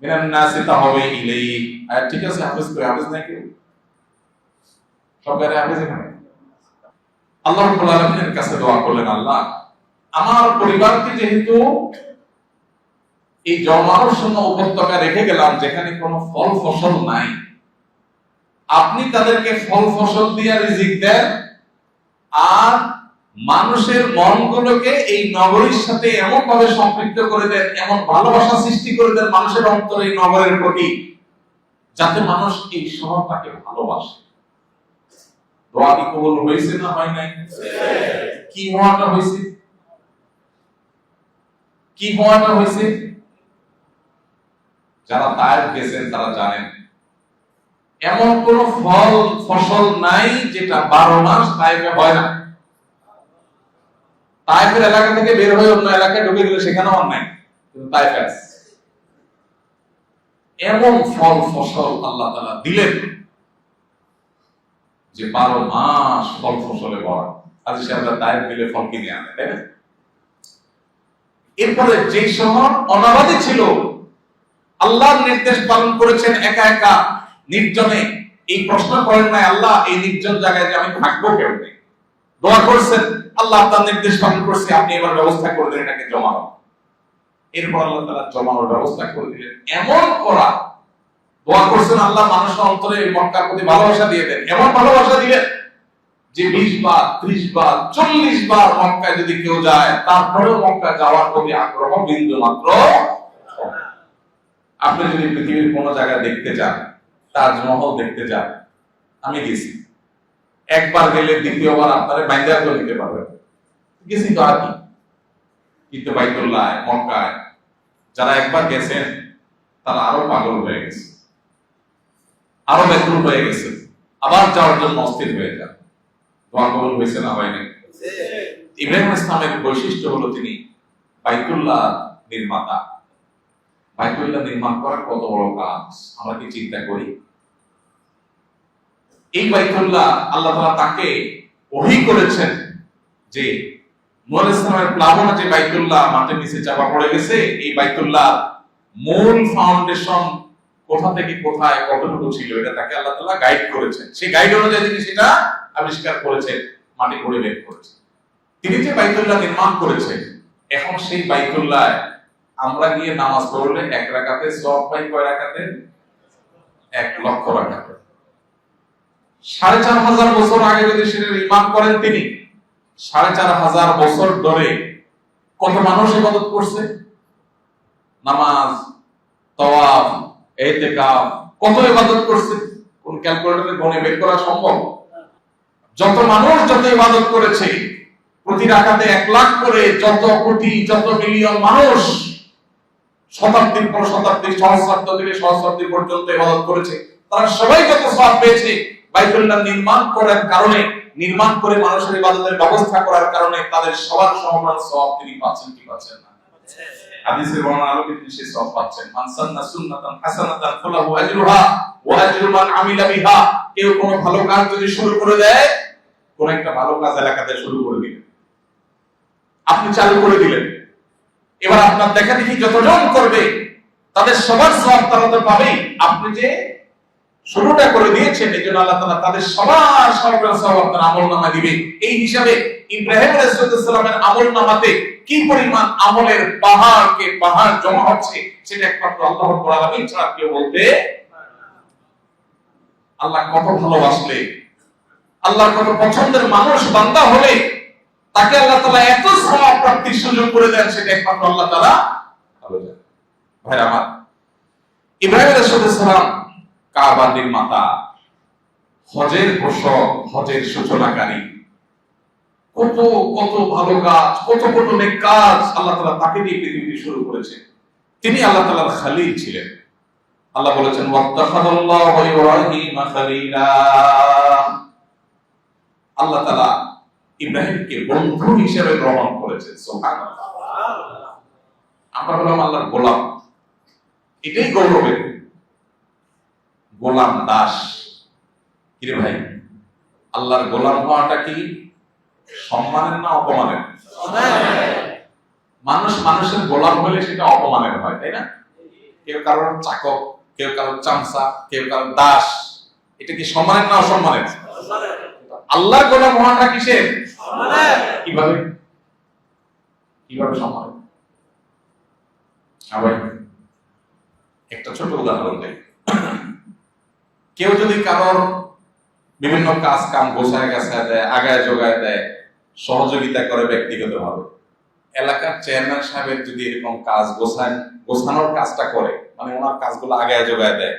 মিনান নাসি তাহওয়ি ইলাইহি। আর ঠিক আছে, হাফেজ করে, হাফেজ নাকি সবাই হাফেজ এখানে। আল্লাহ রাব্বুল আলামিনের কাছে দোয়া করলেন, আল্লাহ, আমার পরিবারকে যেহেতু এই জনমানবশূন্য উপত্যকা রেখে গেলাম, যেখানে কোনো ফল ফসল নাই, আপনি তাদেরকে ফল ফসল দিয়ে রিজিক দেন, আর মানুষের মনগুলোকে এই নগরীর সাথে এমন ভাবে সম্পৃক্ত করে দেন, এমন ভালোবাসা সৃষ্টি করে দেন মানুষের অন্তরে এই নগরের প্রতি, যাতে মানুষ এই শহরটাকে ভালোবাসে। দোয়া কি কবুল হয়েছে না হয় নাই? কি হওয়াটা হয়েছে? কি হওয়াটা হয়েছে? যারা তায়েফ গেছেন তারা জানেন এমন কোন ফল ফসল নাই যেটা 12 মাস তায়েফে হয় না। তায়েফের এলাকা থেকে বের হয়ে অন্য এলাকায় ঢুকে গেলে সেখানেও অন্যায়, কিন্তু তায়েফে আছে এমন ফল ফসল আল্লাহ তাআলা দিলেন যে 12 মাস ফল ফসলে ভরা। আজ সে আমরা তায়েফ গেলে ফল কিনে আনে, তাই না? এরপরে যে শহর অনাবাদী ছিল, আল্লাহর নির্দেশ পালন করেছেন একা একা নির্জনে। এই প্রশ্ন করেন নাই আল্লাহ এই নির্জন জায়গায় যে আমি থাকবো কেমনে, দোয়া করছেন আল্লাহ আপনার নির্দেশ পালন করছে, আপনি এবার ব্যবস্থা করে দেন এটাকে জমানো। এরপর আল্লাহ তাআলা জমানোর ব্যবস্থা করে দিলেন। এমন করা দোয়া করছেন আল্লাহ মানুষের অন্তরে মক্কার প্রতি ভালোবাসা দিয়ে দেন, এমন ভালোবাসা দিলেন যে 20 বার 30 বার 40 বার মক্কায় যদি কেউ যায় তারপরেও মক্কা যাওয়ার প্রতি আগ্রহ বিন্দু মাত্র। আপনি যদি পৃথিবীর কোন জায়গা দেখতে যান, তাজমহল দেখতে যান, আমি গেছি, একবার গেলে দ্বিতীয়বার আপনারা বাইন্দা করে নিতে পারবেন, গেছি তো আর কি। কিন্তু বাইতুল্লাহ মক্কায় যারা একবার গেছেন তারা আরো পাগল হয়ে গেছে, আরো ব্যাকুল হয়ে গেছে, আবার যাওয়ার জন্য অস্থির হয়ে যান। দোয়া কবুল হয়েছে না হয় নাই? ইব্রাহিম ইসলামের বৈশিষ্ট্য হলো তিনি বাইতুল্লাহ নির্মাতা। বাইতুল্লাহ নির্মাণ করা কত বড় কাজ আমরা কি চিন্তা করি? এই বাইতুল্লাহ আল্লাহ তাআলা তাকে ওহী করেছেন যে নূহ ইসলামের প্লাবনে যে বাইতুল্লাহ মাটির নিচে চাপা পড়ে গেছে, এই বাইতুল্লাহ মূল ফাউন্ডেশন কোথা থেকে কোথায় কতটুকু ছিল এটা তাকে আল্লাহ তাআলা গাইড করেছেন। সেই গাইড অনুযায়ী তিনি সেটা আবিষ্কার করেছেন, মাটি খুঁড়ে বের করেছেন। তিনি যে বাইতুল্লাহ নির্মাণ করেছেন, এখন সেই বাইতুল্লাহ আমরা গিয়ে নামাজ পড়লে এক রাকাতে সওয়াব পাই কয় রাকাতে? 1 লক্ষ রাকাতে। 4500 বছর আগে যদি সেটা নির্মাণ করেন তিনি, 4500 বছর ধরে কত মানুষ ইবাদত করছে? নামাজ, তাওয়াফ, ইতিকাফ, কত ইবাদত করছে? কোন ক্যালকুলেটরে গণে বের করা সম্ভব? যত মানুষ যত ইবাদত করেছে, প্রতি রাকাতে 1 লাখ করে যত কোটি যত মিলিয়ন মানুষ শতাব্দীর পর শতাব্দী, সহস্রাব্দ থেকে সহস্রাব্দী পর্যন্ত ইবাদত করেছে, তারা সবাই যত সওয়াব পেয়েছে বাইতুল্লাহ নির্মাণ করার কারণে, নির্মাণ করে মানুষের ইবাদতের ব্যবস্থা করার কারণে তাদের সবার সমান সওয়াব তিনি পাচ্ছেন কি পাচ্ছেন না? হাদিসের বর্ণনা আলোকে তিনি সেই সওয়াব পাচ্ছেন। মান সান্না সুন্নাতান হাসানাতান ফালাহু আজরুহা ওয়া আজরু মান আমিলা বিহা। কেউ কোনো ভালো কাজ যদি শুরু করে দেয়, কোন একটা ভালো কাজ এলাকাতে শুরু করে দিলেন, আপনি চালু করে দিলেন, এবার আপনার দেখা দেখি যতজন করবে তাদের সবার সওয়াব তারা তো পাবেই। আপনি যে শুরুটা করে দিয়েছেন এই জন্য আল্লাহ তাআলা তাদের সবার সওয়াব আপনার আমলনামায় দিবে। এই হিসাবে ইব্রাহিম আলাইহিস সালামের আমলনামাতে কি পরিমাণ আমলের পাহাড়কে পাহাড় জমা হচ্ছে সেটা একমাত্র আল্লাহ রাব্বুল আলামিন ছাড়া কেউ বলতে। আল্লাহ কত ভালোবাসলে, আল্লাহর কত পছন্দের মানুষ বান্দা হলে তাকে আল্লাহ তাআলা এত সওয়াব প্রাপ্তির সুযোগ করে দেন, সেটা একমাত্র আল্লাহ তাআলা ভালো জানেন। ভাইরা আমার, ইব্রাহিম আলাইহিস সালাম কাবা নির্মাতা, হজের ঘোষক, হজের সূচনাকারী, কত কত ভালো কাজ, কত কত নেক কাজ আল্লাহ তাআলা তাকে দিয়ে পৃথিবীতে শুরু করেছে। তিনি আল্লাহ তাআলার খলিল ছিলেন। আল্লাহ বলেছেন ওয়াত্তাখাযাল্লাহু ইব্রাহিম খলিলা। আল্লাহ তাআলা ইব্রাহিমকে বন্ধু হিসেবে গ্রহণ করেছেন। সুবহানাল্লাহ। আমরা হলাম আল্লাহর গোলাম, এটাই গৌরবের। গোলাম দাস কিরে ভাই, আল্লাহর গোলাম হওয়াটা কি সম্মানের না অপমানের? মানুষ মানুষের গোলাম হলে সেটা অপমানের হয়, তাই না? কেউ কারোর চাকর, কেউ কারোর চামচা, কেউ কারোর দাস, এটা কি সম্মানের না অসম্মানের? আল্লাহর গোলাম হওয়াটা কিসের? কিভাবে কিভাবে সম্মানের? আবার একটা ছোট উদাহরণ দেই। কেউ যদি কারোর বিভিন্ন কাজ কাম গোছায় গাছায় দেয়, আগায় জোগায় দেয়, সহযোগিতা করে ব্যক্তিগতভাবে। এলাকার চেয়ারম্যান সাহেবের যদি এরকম কাজ গোছানোর কাজটা করে, মানে ওনার কাজগুলো আগায় যোগায় দেয়,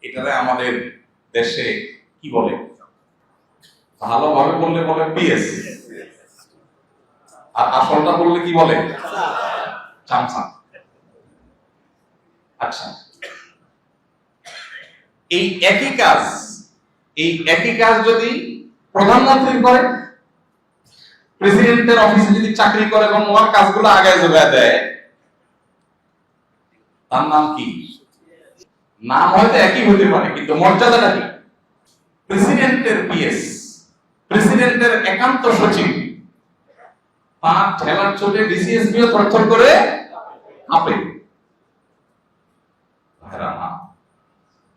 এটারে আমাদের দেশে কি বলে, ভালোভাবে বললে বলে পিএস, আর আসলটা বললে কি বলে, চামচা। আচ্ছা, এই একই কাজ যদি প্রধানমন্ত্রী করে, প্রেসিডেন্টের অফিসে যদি চাকরি করে এবং ওনার কাজগুলো আগায় যোগায় দেয়, তার নাম কি? নাম হয়তো একই হতে পারে, কিন্তু মর্যাদাটা কি? প্রেসিডেন্টের পিএস, প্রেসিডেন্টের একান্ত সচিব, তার ঠেলার চোটে ডিসিএসপিও থরথর করে কাঁপে।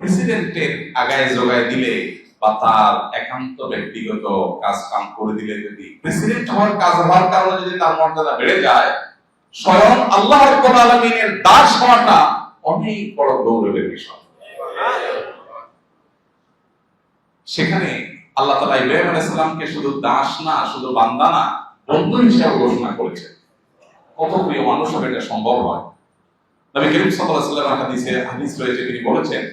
প্রেসিডেন্টের আগায় যোগায় দিলে বা তার একান্ত ব্যক্তিগত কাজ কাম করে দিলে, যদি প্রেসিডেন্ট হওয়ার কাজ হওয়ার কারণে যদি তার মর্যাদা বেড়ে যায়, স্বয়ং আল্লাহ রাব্বুল আলামিনের দাস হওয়াটা অনেক বড় গৌরবের বিষয়। সেখানে আল্লাহ তাআলা ইব্রাহিম আলাইহিস সালামকে শুধু দাস না, শুধু বান্দা না, বন্ধু হিসেবে ঘোষণা করেছেন। কত প্রিয় মানুষ হবে এটা সম্ভব হয়? নবী করিম সাল্লাল্লাহু আলাইহি ওয়াসাল্লাম হাদিস রয়েছে, তিনি বলেছেন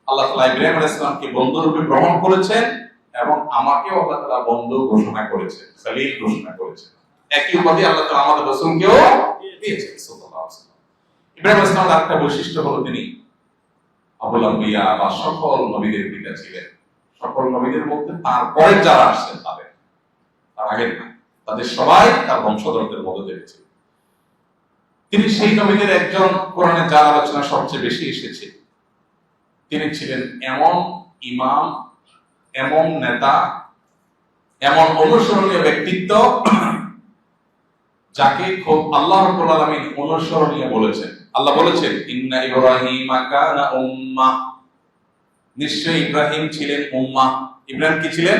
আল্লাহ তাআলা ইব্রাহিম আলাইহিস সালামকে বন্ধু রূপে গ্রহণ করেছেন এবং আমাকেও আল্লাহ তাআলা বন্ধু ঘোষণা করেছেন, খলিল ঘোষণা করেছেন। একই উপাধি আল্লাহ তাআলা আমাদের রাসূলকেও দিয়েছেন সাল্লাল্লাহু আলাইহি ওয়াসাল্লাম। ইব্রাহিম আলাইহিস সালামের আরেকটা বৈশিষ্ট্য হলো তিনি আবুল আম্বিয়া বা সকল নবীদের পিতা ছিলেন। সকল নবীদের মধ্যে তার পরে যারা আসছেন তার আগের না, তাদের সবাই তার বংশধরদের মধ্যে দেখেছে। তিনি সেই নবীদের একজন, কোরআনে যার আলোচনা সবচেয়ে বেশি এসেছে। তিনি ছিলেন এমন ইমাম, এমন নেতা, এমন অনুসরণীয় ব্যক্তিত্ব, যাকে খুব আল্লাহ রাব্বুল আলামিন অনুসরণীয় বলেছেন। আল্লাহ বলেছেন ইন্না ইব্রাহিমা কানা উম্মাহ, নিশ্চয়ই ইব্রাহিম ছিলেন উম্মাহ। ইব্রাহিম কি ছিলেন?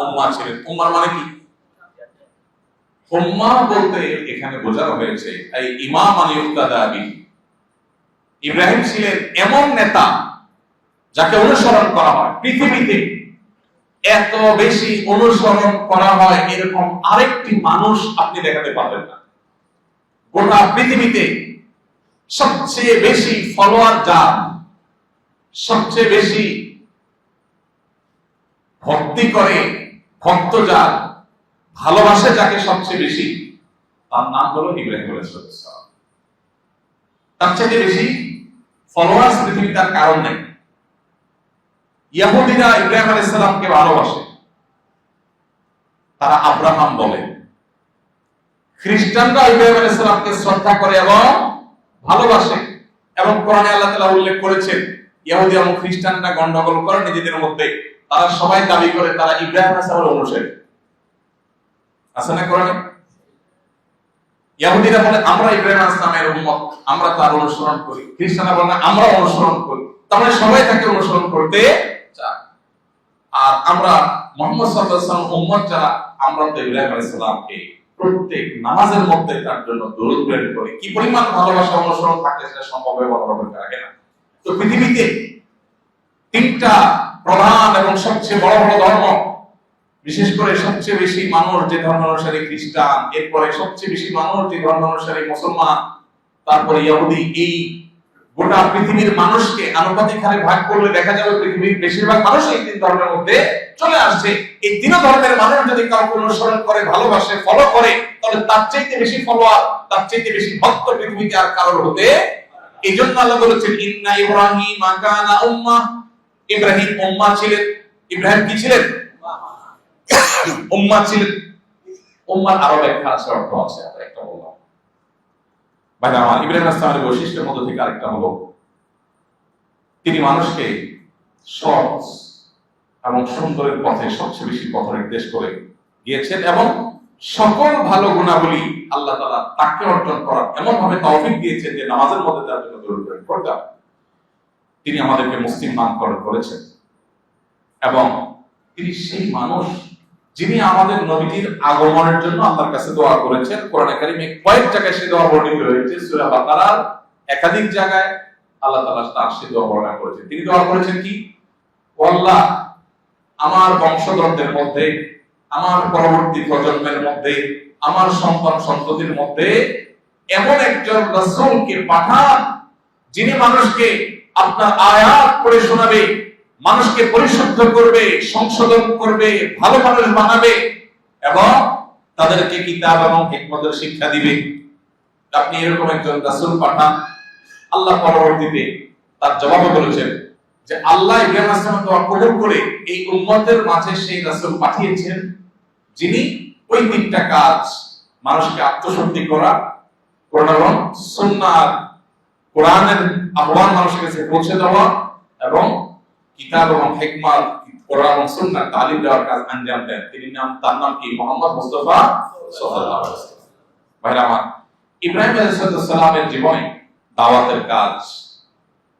উম্মাহ ছিলেন। উম্মাহ মানে কি? উম্মাহ বলতে এখানে বোঝানো হয়েছে এই ইমামান ইউক্তাদা বিহি। ইব্রাহিম ছিলেন এমন নেতা যাকে অনুসরণ করা হয়। পৃথিবীতে এত বেশি অনুসরণ করা হয় এরকম আরেকটি মানুষ আপনি দেখাতে পারবেন না। গোটা পৃথিবীতে সবচেয়ে বেশি ফলোয়ার যার, সবচেয়ে বেশি ভক্তি করে, ভক্ত যার, ভালোবাসে যাকে সবচেয়ে বেশি, তার নাম হলো ইব্রাহিম আলাইহিস সালাম। তার চেয়ে বেশি ফলোয়ার্স পৃথিবীতে তার কারণ নেই। ইহুদিরা ইব্রাহিম আলাইহিস সালামকে ভালোবাসে, তারা আব্রাহাম বলে। খ্রিস্টানরা ইব্রাহিম আলাইহিস সালামকে শ্রদ্ধা করে এবং ভালোবাসে, এবং কোরআনে আল্লাহ তাআলা উল্লেখ করেছেন ইহুদি এবং খ্রিস্টানরা গন্ডগোল করে নিজেদের মধ্যে, তারা সবাই দাবি করে তারা ইব্রাহিম আলাইহিস সালামের অনুসারী। আছে না কোরআনে? ইহুদিরা বলে আমরা ইব্রাহিম আলাইহিস সালামের উম্মত, আমরা তার অনুসরণ করি। খ্রিস্টানরা বলে আমরা অনুসরণ করি। তাহলে সবাই তাকে অনুসরণ করতে চায়। আর আমরা মুহাম্মদ সাল্লাল্লাহু আলাইহি ওয়াসাল্লাম উম্মত যারা, আমরা তো ইব্রাহিম আলাইহিস সালামকে প্রত্যেক নামাজের মধ্যে তার জন্য দরুদ প্রেরণ করি। কি পরিমাণ ভালোবাসা অনুসরণ থাকলে সেটা সম্ভব হবে বলার আগে না। তো পৃথিবীতে তিনটা প্রধান এবং সবচেয়ে বড় বড় ধর্ম, বিশেষ করে সবচেয়ে বেশি মানুষ যে ধর্ম অনুসারী খ্রিস্টান, এরপরে সবচেয়ে বেশি মানুষ যে ধর্ম অনুসারী মুসলমান, তারপরে ইহুদি, এই গোটা পৃথিবীর মানুষকে আনুপাতিক হারে ভাগ করলে দেখা যাবে পৃথিবীর বেশিরভাগ মানুষ এই তিন ধর্মের মধ্যে চলে আসছে। এই তিন ধর্মের মানুষ যদি কাউকে অনুসরণ করে, ভালোবাসে, ফলো করে, তাহলে তার চাইতে বেশি ফলোয়ার, তার চাইতে বেশি ভক্ত পৃথিবীতে আর কারোর হতে। এই জন্য আল্লাহ বলেছেন ইন্না ইব্রাহিমা কানা উম্মাহ, ইব্রাহিম উম্মাহ ছিলেন। ইব্রাহিম কি ছিলেন? উম্মাহ ছিলেন। উম্মার আরো ব্যাখ্যা আছে, অর্থ আছে, একটা বললাম। ভাই আমার ইব্রাহিম আলাইহিস সালামের বৈশিষ্ট্যের মধ্যে থেকে আরেকটা হলো তিনি মানুষকে সৎ এবং সুন্দরের পথে সবচেয়ে বেশি পথ নির্দেশ করে গিয়েছেন, এবং সকল ভালো গুণাবলী আল্লাহ তাআলা তাকে অর্জন করার এমন ভাবে তৌফিক দিয়েছেন যে নামাজের মধ্যে তার জন্য দরুদ প্রেরণ করতে। তিনি আমাদেরকে মুসলিম নামকরণ করেছেন, এবং তিনি সেই মানুষ যিনি আমাদের নবীর আগমনের জন্য আল্লাহর কাছে দোয়া করেছেন। কোরআনে কারিমে কয়েক জায়গায় সে দোয়া বর্ণিত হয়েছে। সূরা বাকারার একাধিক জায়গায় আল্লাহ তাআলা তার সে দোয়া বর্ণনা করেছেন। তিনি দোয়া করেছেন কি, ও আল্লাহ, আমার বংশধরদের মধ্যে আমার পরবর্তী প্রজন্মের মধ্যে, আমার সন্তান সন্ততির মধ্যে এমন একজন রাসূলকে পাঠান যিনি মানুষকে আপনার আয়াত পড়ে শোনাবে, মানুষকে পরিশুদ্ধ করবে, সংশোধন করবে, ভালো মানুষ বানাবে এবং তাদেরকে কিতাব এবং হিকমতের শিক্ষা দিবে। আপনি এরকম একজন রাসূল পাঠান। আল্লাহ পরবর্তীতে তার জবাবে বলেছেন যে আল্লাহ ইব্রাহিম আলাইহিস সালামের দোয়া কবুল করে এই উম্মতের মাঝে সেই রাসূল পাঠিয়েছেন যিনি ওই তিনটা কাজ, মানুষকে আত্মশুদ্ধি করা, কোরআন এবং সুন্নাহ, কোরআনের আহ্বান মানুষের কাছে পৌঁছে দেওয়া এবং কিতাব এবং হিকমত, কোরআন এবং সুন্নাহ তালিম দেওয়ার কাজ আঞ্জাম দেন। তার নাম কি? মুহাম্মদ মুস্তাফা সাল্লাল্লাহু আলাইহি ওয়াসাল্লাম। ভাইরা আমার, ইব্রাহিম আলাইহিস সালামের জীবনে দাওয়াতের কাজ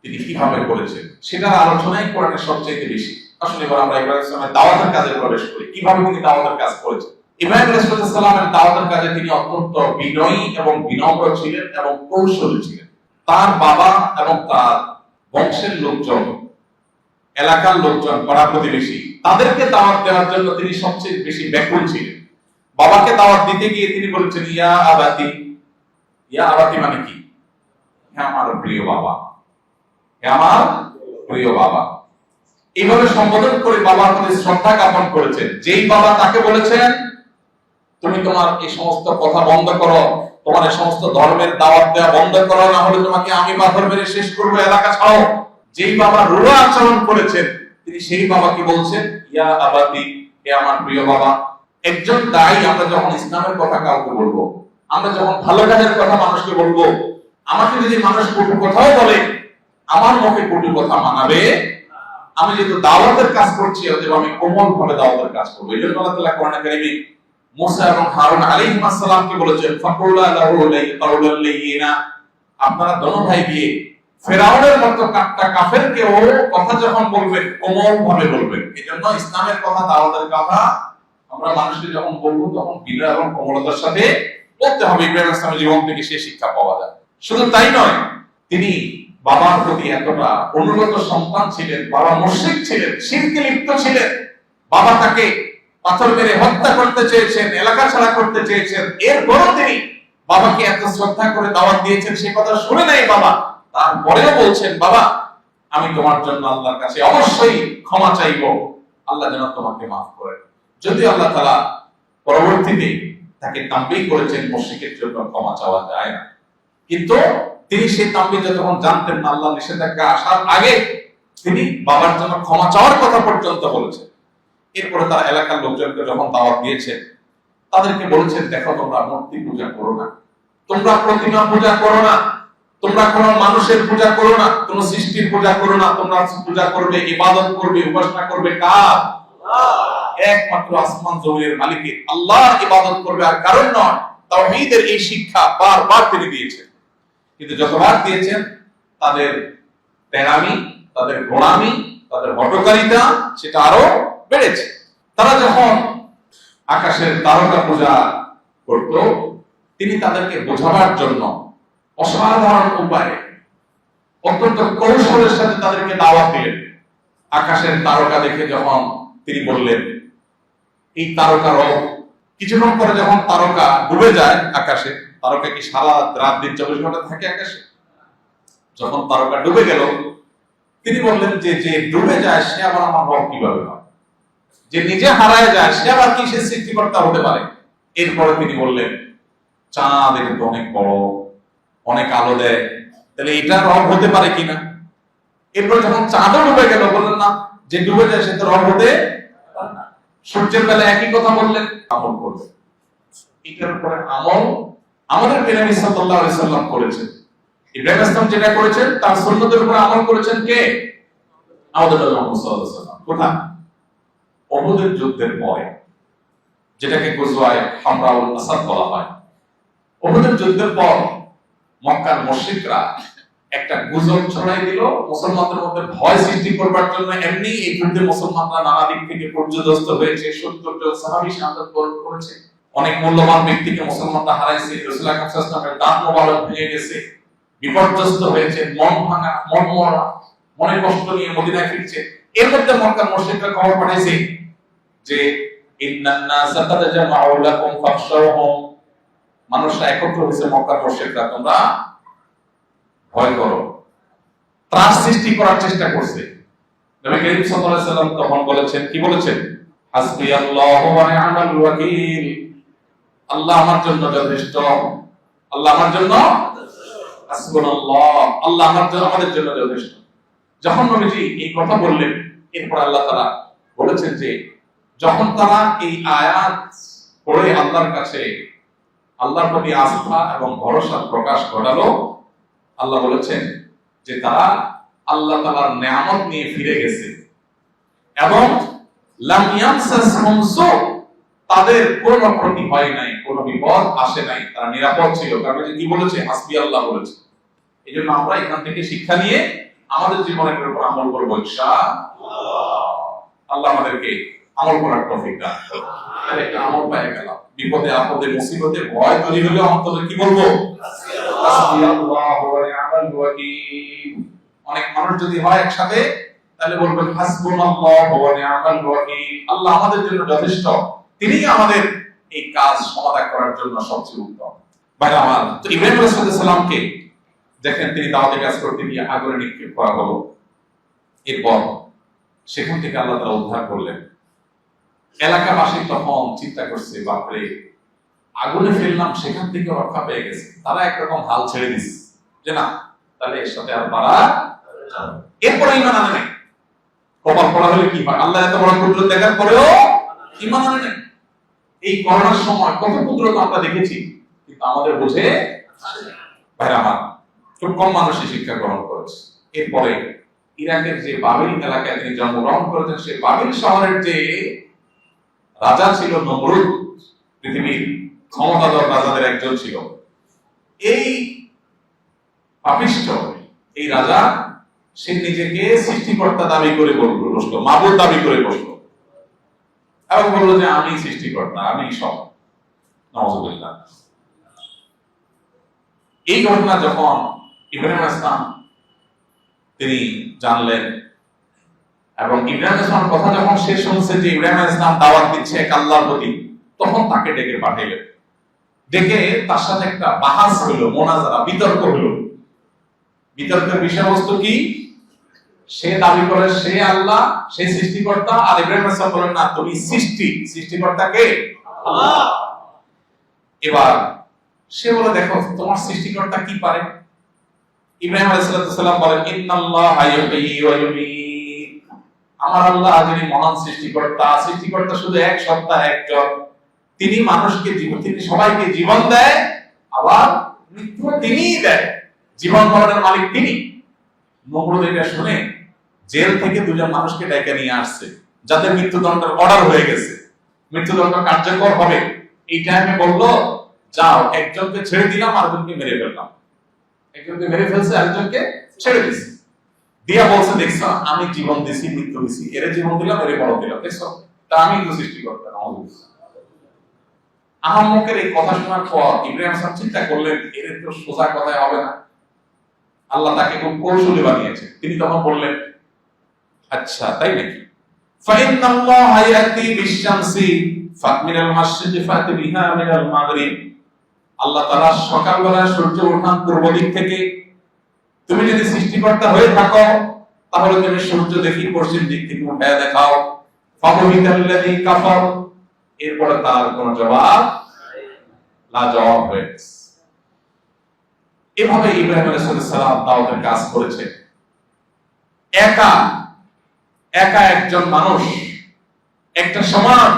তিনি কিভাবে করেছেন সেটার আলোচনাই কোরআনের সবচেয়ে বেশি। আসলে এবার আমরা ইব্রাহিম আলাইহিস সালামের দাওয়াতের কাজে প্রবেশ করি। কিভাবে তিনি দাওয়াতের কাজ করেছেন? ইব্রাহিম আলাইহিস সালামের দাওয়াতের কাজে তিনি অত্যন্ত বিনয়ী এবং বিনম্র ছিলেন এবং কৌশলী ছিলেন। তার বাবা এবং তার বংশের লোকজন, এলাকার লোকজন, পাড়া প্রতিবেশী, তাদেরকে দাওয়াত দেওয়ার জন্য তিনি সবচেয়ে বেশি ব্যাকুল ছিলেন। বাবাকে দাওয়াত দিতে গিয়ে তিনি বলেছেন ইয়া আবাতি। ইয়া আবাতি মানে কি? হে আমার প্রিয় বাবা, হে আমার প্রিয় বাবা। এইভাবে সম্বোধন করে বাবার প্রতি শ্রদ্ধা জ্ঞাপন করেছেন। যেই বাবা তাকে বলেছেন তুমি তোমার এই সমস্ত কথা বন্ধ করো, তোমার এই সমস্ত ধর্মের দাওয়াত দেওয়া বন্ধ করো, না হলে তোমাকে আমি পাথর মেরে শেষ করবো, এলাকা ছাড়ো। যেই বাবা রূঢ় আচরণ করেছেন তিনি সেই বাবাকে বলছেন ইয়া আবাতি, হে আমার প্রিয় বাবা। একজন দায়ী, আমরা যখন ইসলামের কথা কাউকে বলবো, আমরা যখন ভালো কাজের কথা মানুষকে বলবো, আমাকে যদি মানুষ কটু কথাও বলে আমার মুখে কটু কথা মানাবে। আমি যেহেতু দাওয়াতের কাজ করছি অতএব আমি কোমল ভাবে দাওয়াতের কাজ করবো। এই জন্য আল্লাহ তাআলা কোরআনে কারীমে মুসা এবং হারুন আলাইহিস সালামকে বলেছেন ফাকুলা লাহু কাওলান লাইয়িনা, আপনারা দোনো ভাই গিয়ে ফেরাউনের মতো কাট্টা কাফেরকে ও কথা যখন বলবেন কোমল ভাবে বলবেন। এজন্য ইসলামের কথা, দাওয়াতের কথা আমরা মানুষকে যখন বলবো তখন বিনয় এবং কোমলতার সাথে বলতে হবে। ইব্রাহিম আলাইহিস সালামের জীবন থেকে সেই শিক্ষা পাওয়া যায়। শুধু তাই নয়, তিনি বাবার প্রতি এতটা অনুগত সন্তান ছিলেন। বাবা মুশরিক ছিলেন, শিরকে লিপ্ত ছিলেন। বাবা তাকে পাথর মেরে হত্যা করতে চেয়েছেন, এলাকা ছাড়া করতে চেয়েছেন। এরপরও তিনি বাবাকে এত শ্রদ্ধা করে দাওয়াত দিয়েছেন, সে কথা শুনে নাই বাবা। তারপরেও বলছেন বাবা আমি তোমার জন্য আল্লাহর কাছে অবশ্যই ক্ষমা চাইবো, আল্লাহ যেন তোমাকে মাফ করেন। যদিও আল্লাহ তাআলা পরবর্তীতে তাকে তাম্বিহ করেছেন মুশরিকের জন্য ক্ষমা চাওয়া যায় না, কিন্তু তিনি সেই তাম্বিহ যখন জানতেন না, আল্লাহ নিষেধাজ্ঞা আসার আগে তিনি বাবার জন্য ক্ষমা চাওয়ার কথা পর্যন্ত বলেছেন। এরপরে তার এলাকার লোকজনকে যখন দাওয়াত দিয়েছেন তাদেরকে বলেছেন দেখো তোমরা মূর্তি পূজা করো না, তোমরা প্রতিমা পূজা করো না, তোমরা কোন মানুষের পূজা করো না, কোন সৃষ্টির পূজা করো না। তোমরা পূজা করবে, ইবাদত করবে, উপাসনা করবে কার? একমাত্র আসমান জমিনের মালিকের আল্লাহর ইবাদত করবে, আর কারণ নয়। তাওহীদের এই শিক্ষা বারবার তিনি দিয়েছেন, কিন্তু যতবার দিয়েছেন তাদের তেড়ামি, তাদের গোলামি, তাদের হটকারিতা সেটা আরো বেড়েছে। তারা যখন আকাশের তারকা পূজা করত তিনি তাদেরকে বোঝাবার জন্য অসাধারণ উপায়ে অত্যন্ত কৌশলের সাথে তাদেরকে দাওয়াত দিলেন। আকাশের তারকা দেখে যখন তিনি বললেন এই তারকা রব, কিছুক্ষণ পরে যখন তারকা ডুবে যায় আকাশে, তারকা কি সারা রাত দিন 24 ঘন্টা থাকে আকাশে? যখন তারকা ডুবে গেল তিনি বললেন যে যে ডুবে যায় সে আবার আমার রব কিভাবে হয়? যে নিজে হারায় যায় সে আবার কি সে সৃষ্টিকর্তা হতে পারে? এরপরে তিনি বললেন চাঁদ এটা তো অনেক বড়, অনেক আলো দেয়, তাহলে এটা রব হতে পারে কিনা? এরপর যখন চাঁদও ডুবে গেল বললেন না যে ডুবে যায় সে তো রব হতে পারে না। সূর্যের বেলা একই কথা বললেন, আমল করবে। এটার উপরে আমল আমাদের নবী সাল্লাল্লাহু আলাইহি সাল্লাম করেছেন। ইব্রাহিম ইসলাম যেটা করেছেন তার সুন্নতের উপরে আমল করেছেন কে? আমাদের নবী মুহাম্মদ সাল্লাল্লাহু আলাইহি সাল্লাম। কোথায়? উহুদের যুদ্ধের পরে, যেটাকে গজওয়ায়ে হামরাউল আসাদ বলা হয়। উহুদের যুদ্ধের পর মক্কার মুশরিকরা একটা গুজব ছড়াই দিল মুসলমানদের মধ্যে ভয় সৃষ্টি করবার জন্য। এমনি এই যুদ্ধে মুসলমানরা নানা দিক থেকে পর্যদস্ত হয়েছে, 70 জন সাহাবী শাহাদাত বরণ করেছে, অনেক মূল্যবান ব্যক্তিকে মুসলমানরা হারাইছে, রাসূল আকরাম সাল্লাল্লাহু আলাইহি ওয়াসাল্লামের দাঁত মোবারক ভেঙে গেছে, বিপর্যস্ত হয়েছে, মন ভাঙা, মন মরা, মনে কষ্ট নিয়ে মদিনায় ফিরছে। এর মধ্যে মক্কার মুশরিকরা খবর পাঠাইছে যে ইন্নান নাসা কাদ জামাউ লাকুম ফাখশাউহুম, মানুষরা একত্র হয়েছে মক্কার মুশরিকরা, তোমরা ভয় করো, ত্রাস সৃষ্টি করার চেষ্টা করছে। নবী করিম সাল্লাল্লাহু আলাইহি ওয়াসাল্লাম তখন বলেছেন, কি বলেছেন? হাসবিয়াল্লাহু ওয়া নি'মাল ওয়াকিল, আল্লাহ আমার জন্য যথেষ্ট, আল্লাহ আমার জন্য, হাসবুনাল্লাহ, আল্লাহ আমাদের জন্য যথেষ্ট। যখন নবীজি এই কথা বললেন, এরপর আল্লাহ তাআলা বলেছেন যে যখন তারা এই আয়াত পড়ে আল্লাহর কাছে আল্লাহর প্রতি আস্থা এবং ভরসা প্রকাশ ঘটালো, আল্লাহ বলেছেন যে তারা আল্লাহ তাআলার নিয়ামত নিয়ে ফিরে গেছে এবং লাম ইয়ামসাসহুম সু, তাদের কোনো ক্ষতি হয় নাই, কোনো বিপদ আসে নাই, তারা নিরাপদ ছিল। কারণ কি বলেছে? হাসবি আল্লাহ বলেছে। এই জন্য আমরা এখান থেকে শিক্ষা নিয়ে আমাদের জীবনের উপর আমল করবো ইনশাআল্লাহ। আল্লাহ আমাদেরকে আমল করার তৌফিক দান করুন। একটা আমল পেয়ে গেলাম, বিপদে আপদে মুসিবতে ভয় তৈরি হলে অন্তরে কি বলবো? হাসবিয়াল্লাহু ওয়া নি'মাল ওয়াকিল। অনেক মানুষ যদি হয় একসাথে, তাহলে বলবেন হাসবুনাল্লাহু ওয়া নি'মাল ওয়াকিল, আল্লাহ আমাদের জন্য যথেষ্ট, তিনি আমাদের এই কাজ সমাধান করার জন্য সবচেয়ে উত্তম। ভাই আমার, তো ইব্রাহিম আলাইহিস সালামকে দেখেন তিনি দাওয়াতে কাজ করতে গিয়ে আগুনে নিক্ষেপ করা হলো, এরপর সেখান থেকে আল্লাহ তাআলা উদ্ধার করলেন। এলাকাবাসী তখন চিন্তা করছে, বাপরে, আগুনে ফেললাম, সেখান থেকে রক্ষা পেয়ে গেছে। তারা একরকম হাল ছেড়ে দিচ্ছে যে না, তাহলে এর সাথে আর পারা। এরপরে ঈমান আনে নাই। কপাল পড়া হলে কি হয়? আল্লাহ এত বড় কুদরত দেখার পরেও ঈমান আনে নাই। এই করোনার সময় কত কুদরত আমরা দেখেছি, কিন্তু আমাদের বুঝে ভাইরা আমার খুব কম মানুষই শিক্ষা গ্রহণ করেছে। এরপরে ইরাকের যে বাবিল এলাকায় তিনি জন্মগ্রহণ করেছেন, সেই বাবিল শহরের যে রাজা ছিল নমরুদ, পৃথিবীর ক্ষমতাধর রাজাদের একজন ছিল। এই পাপিষ্ঠ এই রাজা, সে নিজেকে সৃষ্টিকর্তা দাবি করে বসলো, মাবুদ দাবি করে বসলো এবং বললো যে আমি সৃষ্টিকর্তা, আমি সব। নাউযুবিল্লাহ। এই ঘটনা যখন ইব্রাহিম আলাইহিস সালাম তিনি জানলেন এবং ইব্রাহিম আলাইহিস সালামের কথা যখন সে শুনছে যে ইব্রাহিম আলাইহিস সালাম দাওয়াত দিচ্ছে এক আল্লাহর প্রতি, তখন তাকে ডেকে পাঠাইলেন। ডেকে তার সাথে একটা বাহাস হলো, মোনাজারা, বিতর্ক হলো। বিতর্কের বিষয়বস্তু কি? সে দাবি করে সে আল্লাহ, সে সৃষ্টিকর্তা, আর ইব্রাহিম আলাইহিস সালাম বলেন না, তুমি সৃষ্টিকর্তা কে? আল্লাহ। এবার সে বলে, দেখো তোমার সৃষ্টিকর্তা কি পারে? ইব্রাহিম আলাইহিস সালাম বলেন, ইন্নাল্লাহা ইউহয়ি ওয়া ইউমীত, আমার আল্লাহ যিনি মহান সৃষ্টিকর্তা, সৃষ্টিকর্তা শুধু এক সত্তা, একজন। তিনি মানুষকে জীবন, তিনি সবাইকে জীবন দেয়, আবার মৃত্যু তিনিই দেয়। জীবন মরণের মালিক তিনি। নমরুদ এটা শুনে জেল থেকে দুজন মানুষকে ডেকে নিয়ে আসছে, যাদের মৃত্যুদণ্ডের অর্ডার হয়ে গেছে, মৃত্যুদণ্ড কার্যকর হবে। এই টাইমে বললো, যাও, একজনকে ছেড়ে দিলাম, আরেকজনকে মেরে ফেললাম। একজনকে মেরে ফেলছে, আরেকজনকে ছেড়ে দিছে। দিয়া বলছে, দেখছো আমি জীবন দিছি, মৃত্যু দিছি, এর জীবন দিলাম, এর মরণ দিলাম, দেখছো, তা আমি তো সৃষ্টিকর্তা। আহম্মকের এই কথা শোনার পর ইব্রাহিম সাহেব চিন্তা করলেন, এর তো সোজা কথায় হবে না, আল্লাহ তাকে খুব কৌশলী বানিয়েছে। তিনি তখন বললেন, আচ্ছা তাই নাকি? ফাইন্নাল্লাহা ইয়াতি বিশ-শামসি ফামিনাল মাশরিকি ফাতি বিহা মিনাল মাগরিব, আল্লাহ তাআলা সকালবেলা সূর্য ওঠান পূর্ব দিক থেকে। তুমি যদি সৃষ্টিকর্তা হয়ে থাকো, তাহলে তুমি সূর্য দেখি পশ্চিম দিক থেকে উঠায় দেখাও। ফাবহিতাল্লাযী কাফার, এরপরে তার কোনো জবাব না, জবাব হয়ে গেছে। এভাবে ইব্রাহিম আলাইহিস সালাম দাওয়াতের কাজ করেছে। একা একা একজন মানুষ, একটা সমাজ,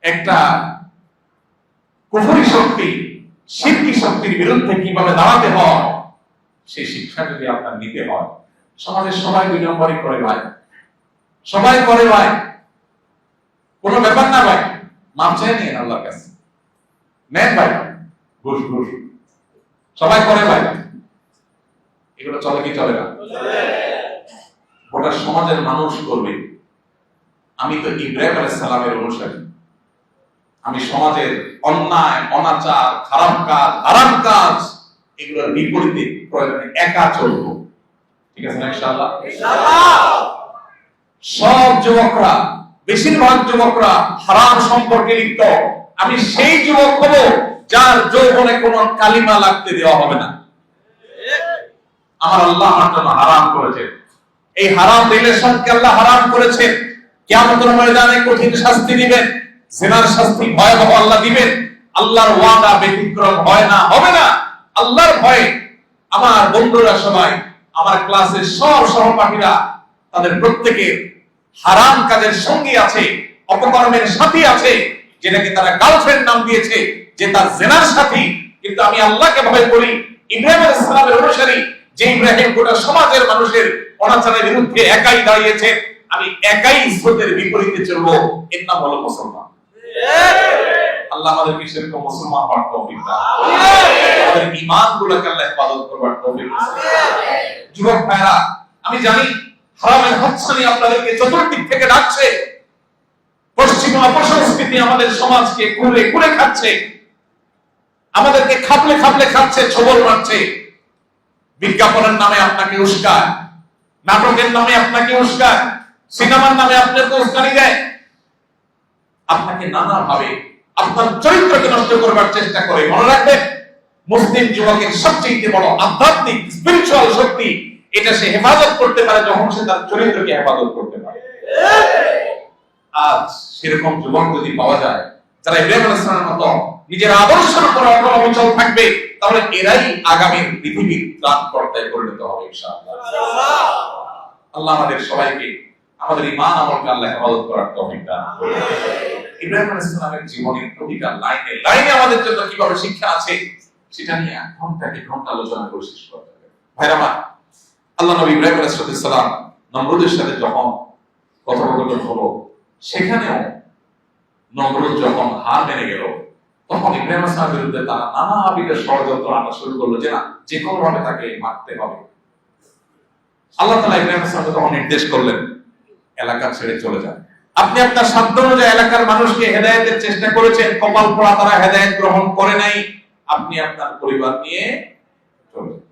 একটা কুফরি শক্তি, শিরকি শক্তির বিরুদ্ধে কিভাবে দাঁড়াতে হয়, সেই শিক্ষা যদি আপনার নিতে হয়, সমাজের সবাই 2 নম্বরই করে ভাই, সবাই করে ভাই, কোনো ব্যাপার না ভাই, মাপ চাই নিয়ে আল্লাহর কাছে নেন ভাই, ঘুষ ঘুষ সবাই করে ভাই। এগুলো চলে কি চলে না? গোটা সমাজের মানুষ করবে। আমি তো ইব্রাহিম আলাইহিস সালামের অনুসারী, আমি সমাজের অন্যায়, অনাচার, খারাপ কাজ, হারাম কাজ, এগুলোর বিপরীতে প্রয়োজনে একা চলবো। ঠিক আছে না? ইনশাআল্লাহ। সব যুবকরা বেশিরভাগ যুবকরা হারাম সম্পর্কে লিপ্ত। আমি সেই যুবক হব যার যৌবনে কোনো কালিমা লাগতে দেওয়া হবে না। আমার আল্লাহ আমার জন্য হারাম করেছেন, এই হারাম রিলেশনকে আল্লাহ হারাম করেছেন। কিয়ামতের ময়দানে কঠিন শাস্তি দিবেন, জিনার শাস্তি ভয়াবহ আল্লাহ দিবেন। আল্লাহর ওয়াদা ব্যতিক্রম হয় না, হবে না। আল্লাহর ভয়ে আমার বন্ধুরা সবাই, আমার ক্লাসের সব সহপাঠীরা, তাদের প্রত্যেকের হারাম কাজের সঙ্গী আছে, অপকর্মের সাথী আছে, যেটাকে তারা গার্লফ্রেন্ড নাম দিয়েছে, যে তার জিনার সাথী। কিন্তু আমি আল্লাহকে ভয় করি, ইব্রাহিম আলাইহিস সালামের অনুসারী, যে ইব্রাহিম গোটা সমাজের মানুষের অনাচারের বিরুদ্ধে একাই দাঁড়িয়েছে, আমি একাই স্রোতের বিপরীতে চলবো। এর নাম হলো মুসলমান। আল্লাহ আমাদেরকে সেরকম মুসলমান হওয়ার তৌফিক দান, আমাদের ঈমানগুলোকে আল্লাহ হেফাজত করবার তৌফিক দান। যুবক ভাইরা, আমি জানি হারামের হাতছানি আপনাদেরকে চতুর্দিক থেকে ডাকছে। পশ্চিমা অপসংস্কৃতি আমাদের সমাজকে কুরে কুরে খাচ্ছে, আমাদেরকে খাবলে খাবলে খাচ্ছে, ছবল মারছে। বিজ্ঞাপনের নামে আপনাকে উস্কায়, নাটকের নামে আপনাকে উস্কায়, সিনেমার নামে আপনাকে উস্কানি দেয়, আপনাকে নানাভাবে আপনার চরিত্রকে নষ্ট করবার চেষ্টা করে। মনে রাখবেন, মুসলিম যুবকের সবচেয়ে বড় আধ্যাত্মিক স্পিরিচুয়াল শক্তি, এটা সে হেফাজত করতে পারে যখন সে তার চরিত্রকে হেফাজত করতে পারে। আজ সেরকম যুবক যদি পাওয়া যায় যারা ইব্রাহিম আলাইহিস সালামের মতো নিজের আদর্শের উপর অটল অবিচল থাকবে, তাহলে এরাই আগামী পৃথিবীর ত্রাণকর্তায় পরিণত হবে ইনশাআল্লাহ। আল্লাহ আমাদের সবাইকে আমাদের ঈমান আমলকে আল্লাহ হেফাজত করার তৌফিক দান করুন। ইব্রাহিম আলাইহিস সালামের জীবনের প্রতিটা লাইনে লাইনে আমাদের জন্য কিভাবে শিক্ষা আছে, সেটা নিয়ে ঘন্টা আলোচনা করে শেষ করা যাবে। ভাইরা আমার, আল্লাহ নবী ইব্রাহিম আলাইহিস সালাম নমরুদের সাথে যখন কথোপকথন হলো, সেখানেও নমরুদ যখন হার মেনে গেল, তখন ইব্রাহিম আলাইহিস সালামের বিরুদ্ধে তারা নানাবিধ ষড়যন্ত্র আনা শুরু করলো, যে না, যে কোনো ভাবে তাকে মারতে হবে। আল্লাহ তাআলা ইব্রাহিম আলাইহিস সালামকে তখন নির্দেশ করলেন, এলাকা ছেড়ে চলে যান। আপনি আপনার সাধ্য অনুযায়ী এলাকার মানুষকে হেদায়েতের চেষ্টা করেছেন, কপাল পোড়া তারা হেদায়েত গ্রহণ করে নাই, আপনি আপনার পরিবার নিয়ে চলে যান।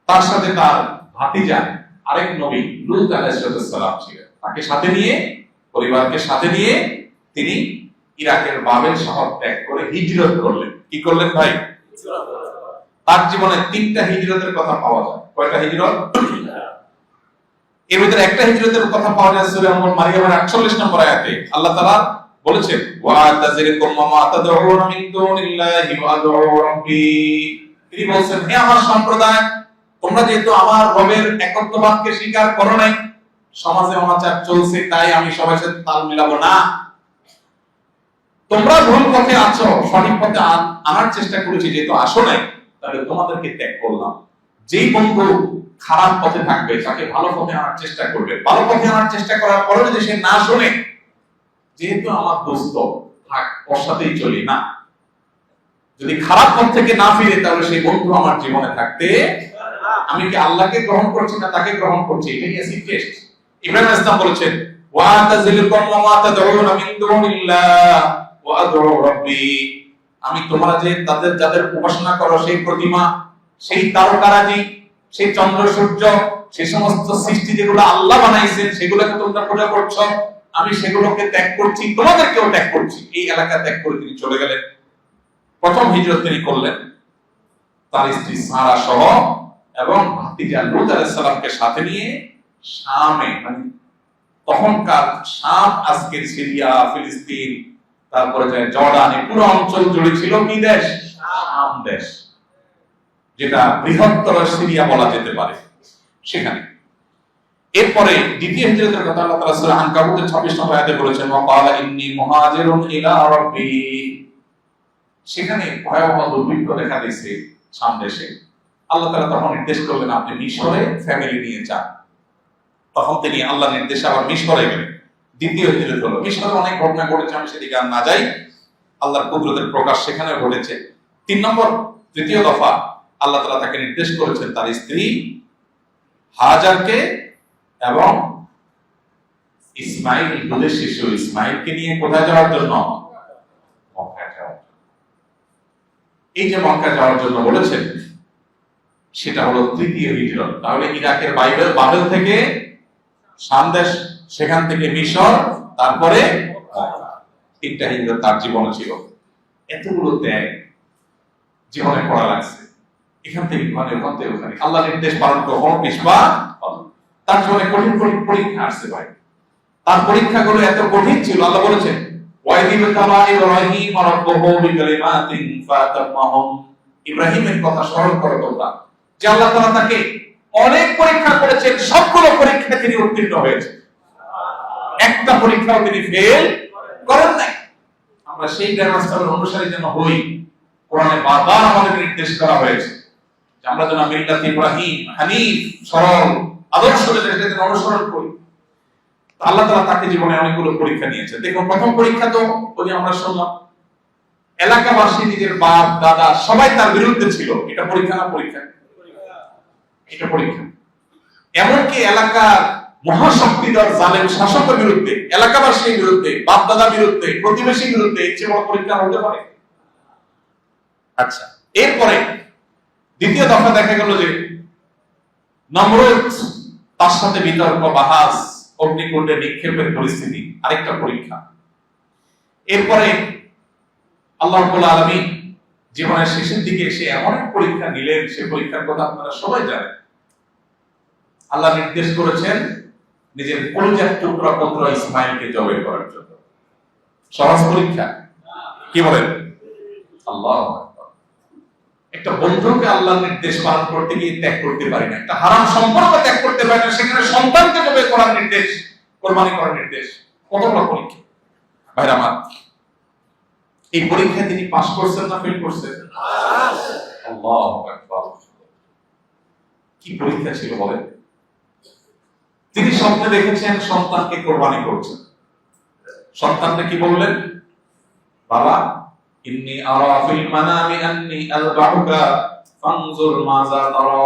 তার সাথে তার ভাতিজা আরেক নবী লূত আলাইহিস সালাম ছিলেন, তাকে সাথে নিয়ে, পরিবারকে সাথে নিয়ে তিনি ইরাকের বাবেল শহর ত্যাগ করে হিজরত করলেন। কি করলেন ভাই? তার জীবনে 3টা হিজরতের কথা পাওয়া যায়। কয়টা হিজরত? এর ভিতরে একটা হিজরতের কথা পাওয়া যায় সূরা মারিয়ামের 48 নম্বর আয়াতে। আল্লাহ তাআলা বলেছেন, ওয়া তাযরিকুম মা তাদউনা মিন দুনিল্লাহি ওয়া আদউ রাব্বি। তিনি বলেন, হে আমার সম্প্রদায়, তোমরা যেহেতু আমার রবের একত্ববাদকে স্বীকার করো নাই, সমাজে অনাচার চলছে, তাই আমি সবার সাথে তাল মিলাবো না। তোমরা ভুল পথে আছো, সঠিক পথে আনার চেষ্টা করেছি, যেহেতু আসো নাই, তাহলে তোমাদেরকে ত্যাগ করলাম। যেই বন্ধু খারাপ পথে থাকবে, তাকে ভালো পথে আনার চেষ্টা করবে। ভালো পথে আনার চেষ্টা করার পরে যদি সে না শোনে, যেহেতু আমার দোস্ত, থাক, ওর সাথেই চলি না। যদি খারাপ পথ থেকে না ফিরে, তাহলে সেই বন্ধু আমার জীবনে থাকতে, আমি কি আল্লাহকে গ্রহণ করছি না তাকে গ্রহণ করছি, এটাই অ্যাসিড টেস্ট। ইব্রাহিম আলাইহিস সালাম বলেছেন, ওয়া তাযলিকুম মা তাদউনা মিন দুনিল্লাহ ওয়া আদউ রাব্বি। আমি তোমরা যে যাদের উপাসনা করো, সেই প্রতিমা, সেই তারকারাজি, সেই চন্দ্র সূর্য, সেই সমস্ত সৃষ্টি যেগুলো আল্লাহ বানাইছেন, সেগুলোকে তোমরা পূজা করছো, আমি সেগুলোকে ত্যাগ করছি, তোমাদেরকেও ত্যাগ করছি। এই এলাকা ত্যাগ করে তিনি চলে গেলেন। প্রথম হিজরত তিনি করলেন তার স্ত্রী সারা সহ এবং ভাতিজা লূত আলাইহিস সালামকে সাথে নিয়ে শামে, মানে তখনকার শাম, আজকের সিরিয়া, ফিলিস্তিন, তারপরে জর্ডান, এই পুরো অঞ্চল জুড়ে ছিল কি দেশ? শাম দেশ, যেটা বৃহত্তর সিরিয়া বলা যেতে পারে, সেখানে। এরপরে দ্বিতীয় হিজরতের কথা আল্লাহ তাআলা সূরা আনকাবুতের 26 নম্বর আয়াতে বলেছেন, ওয়া ক্বালা ইন্নী মুহাজিরুন ইলা রাব্বি। সেখানে ভয়াবহ দুর্ভিক্ষ দেখা দিয়েছে শাম দেশে। আল্লাহ তাআলা তখন নির্দেশ করলেন, আপনি মিশরে ফ্যামিলি নিয়ে যান। তখন তিনি আল্লাহ নির্দেশে আবার মিশরে গেলেন। দ্বিতীয় হিজরত হলো। মিশরে অনেক ঘটনা ঘটেছে, আমি সেদিকে আর না যাই। আল্লাহর কুদরতের প্রকাশ সেখানে ঘটেছে। 3 নম্বর, তৃতীয় দফা, আল্লাহ তাআলা তাকে নির্দেশ করেছেন তার স্ত্রী হাজারকে এবং ইসমাইল, দুধের শিশু ইসমাইলকে নিয়ে কোথায় যাওয়ার জন্য? মক্কা যাওয়ার জন্য। এই যে মক্কা যাওয়ার জন্য বলেছেন, সেটা হলো তৃতীয় হিজরত। তাহলে ইরাকের বাবেল থেকে শাম দেশ, সেখান থেকে মিশর, তারপরে তিনটা হিজরত তার জীবনে ছিল। এতগুলো ত্যাগ জীবনে করা লাগছে, এখান থেকে ওখানে আল্লাহ নির্দেশ পালন কখনো পিছপা। তার জীবনে কঠিন কঠিন পরীক্ষা আসছে ভাই। তার পরীক্ষাগুলো এত কঠিন ছিল, আল্লাহ বলেছেন ইব্রাহিমের কথা স্মরণ করো তোমরা, যে আল্লাহ তাআলা তাকে অনেক পরীক্ষা করেছেন, সবগুলো পরীক্ষা তিনি উত্তীর্ণ হয়েছে, একটা পরীক্ষাও তিনি ফেল করেন নাই। আমরা সেই গ্রামাস্টারের অনুসারী যেন হই, কোরআনে বারবার আমাদের নির্দেশ করা হয়েছে যে আমরা যেন মিল্লাত ইব্রাহিম হানিফ সরল আদর্শ যেটা অনুসরণ করি। আল্লাহ তাআলা তাকে জীবনে অনেকগুলো পরীক্ষা নিয়েছে। দেখো, প্রথম পরীক্ষা তো ওই আমরা শুনলাম, এলাকাবাসী, নিজের বাপ দাদা সবাই তার বিরুদ্ধে ছিল। এটা পরীক্ষা না পরীক্ষা? এটা পরীক্ষা। এমনকি এলাকার মহাশক্তিধর জালেম শাসকের বিরুদ্ধে, এলাকাবাসীর বিরুদ্ধে, বাপ দাদার বিরুদ্ধে, প্রতিবেশীর বিরুদ্ধে এর চেয়ে বড় পরীক্ষা হতে পারে? আচ্ছা, এরপরে দ্বিতীয় দফা দেখা গেল যে নমরুদ, তার সাথে বিতর্ক, বাহাস, অগ্নিকুণ্ডে নিক্ষেপের পরিস্থিতি, আরেকটা পরীক্ষা। এরপরে আল্লাহ রাব্বুল আলামিন জীবনের শেষের দিকে এসে এমন এক পরীক্ষা নিলেন, সে পরীক্ষার কথা আপনারা সবাই জানেন। আল্লাহ নির্দেশ করেছেন নিজের কলিজার টুকরা পুত্র ইসমাইলকে জবাই করার জন্য। সহজ পরীক্ষা? কি বলেন? আল্লাহু আকবার। একটা বন্ধুকে আল্লাহর নির্দেশ পালন করতে গিয়ে ত্যাগ করতে পারি না, একটা হারাম সম্পর্ক ত্যাগ করতে পারি না, সেখানে সন্তানকে জবাই করার নির্দেশ, কোরবানি করার নির্দেশ, কত বড় পরীক্ষা ভাইরা আমার। এই পরীক্ষায় তিনি পাস করছেন না ফেল করছেন? আল্লাহু আকবার। কি পরীক্ষা ছিল বলেন? তিনি স্বপ্নে দেখেছেন সন্তানকে কোরবানি করছেন। সন্তানকে কি বললেন? বাবা, ইন্নী আরা ফিল মানামি আন্নী আযবাহুকা ফানজুর মাযা তারা।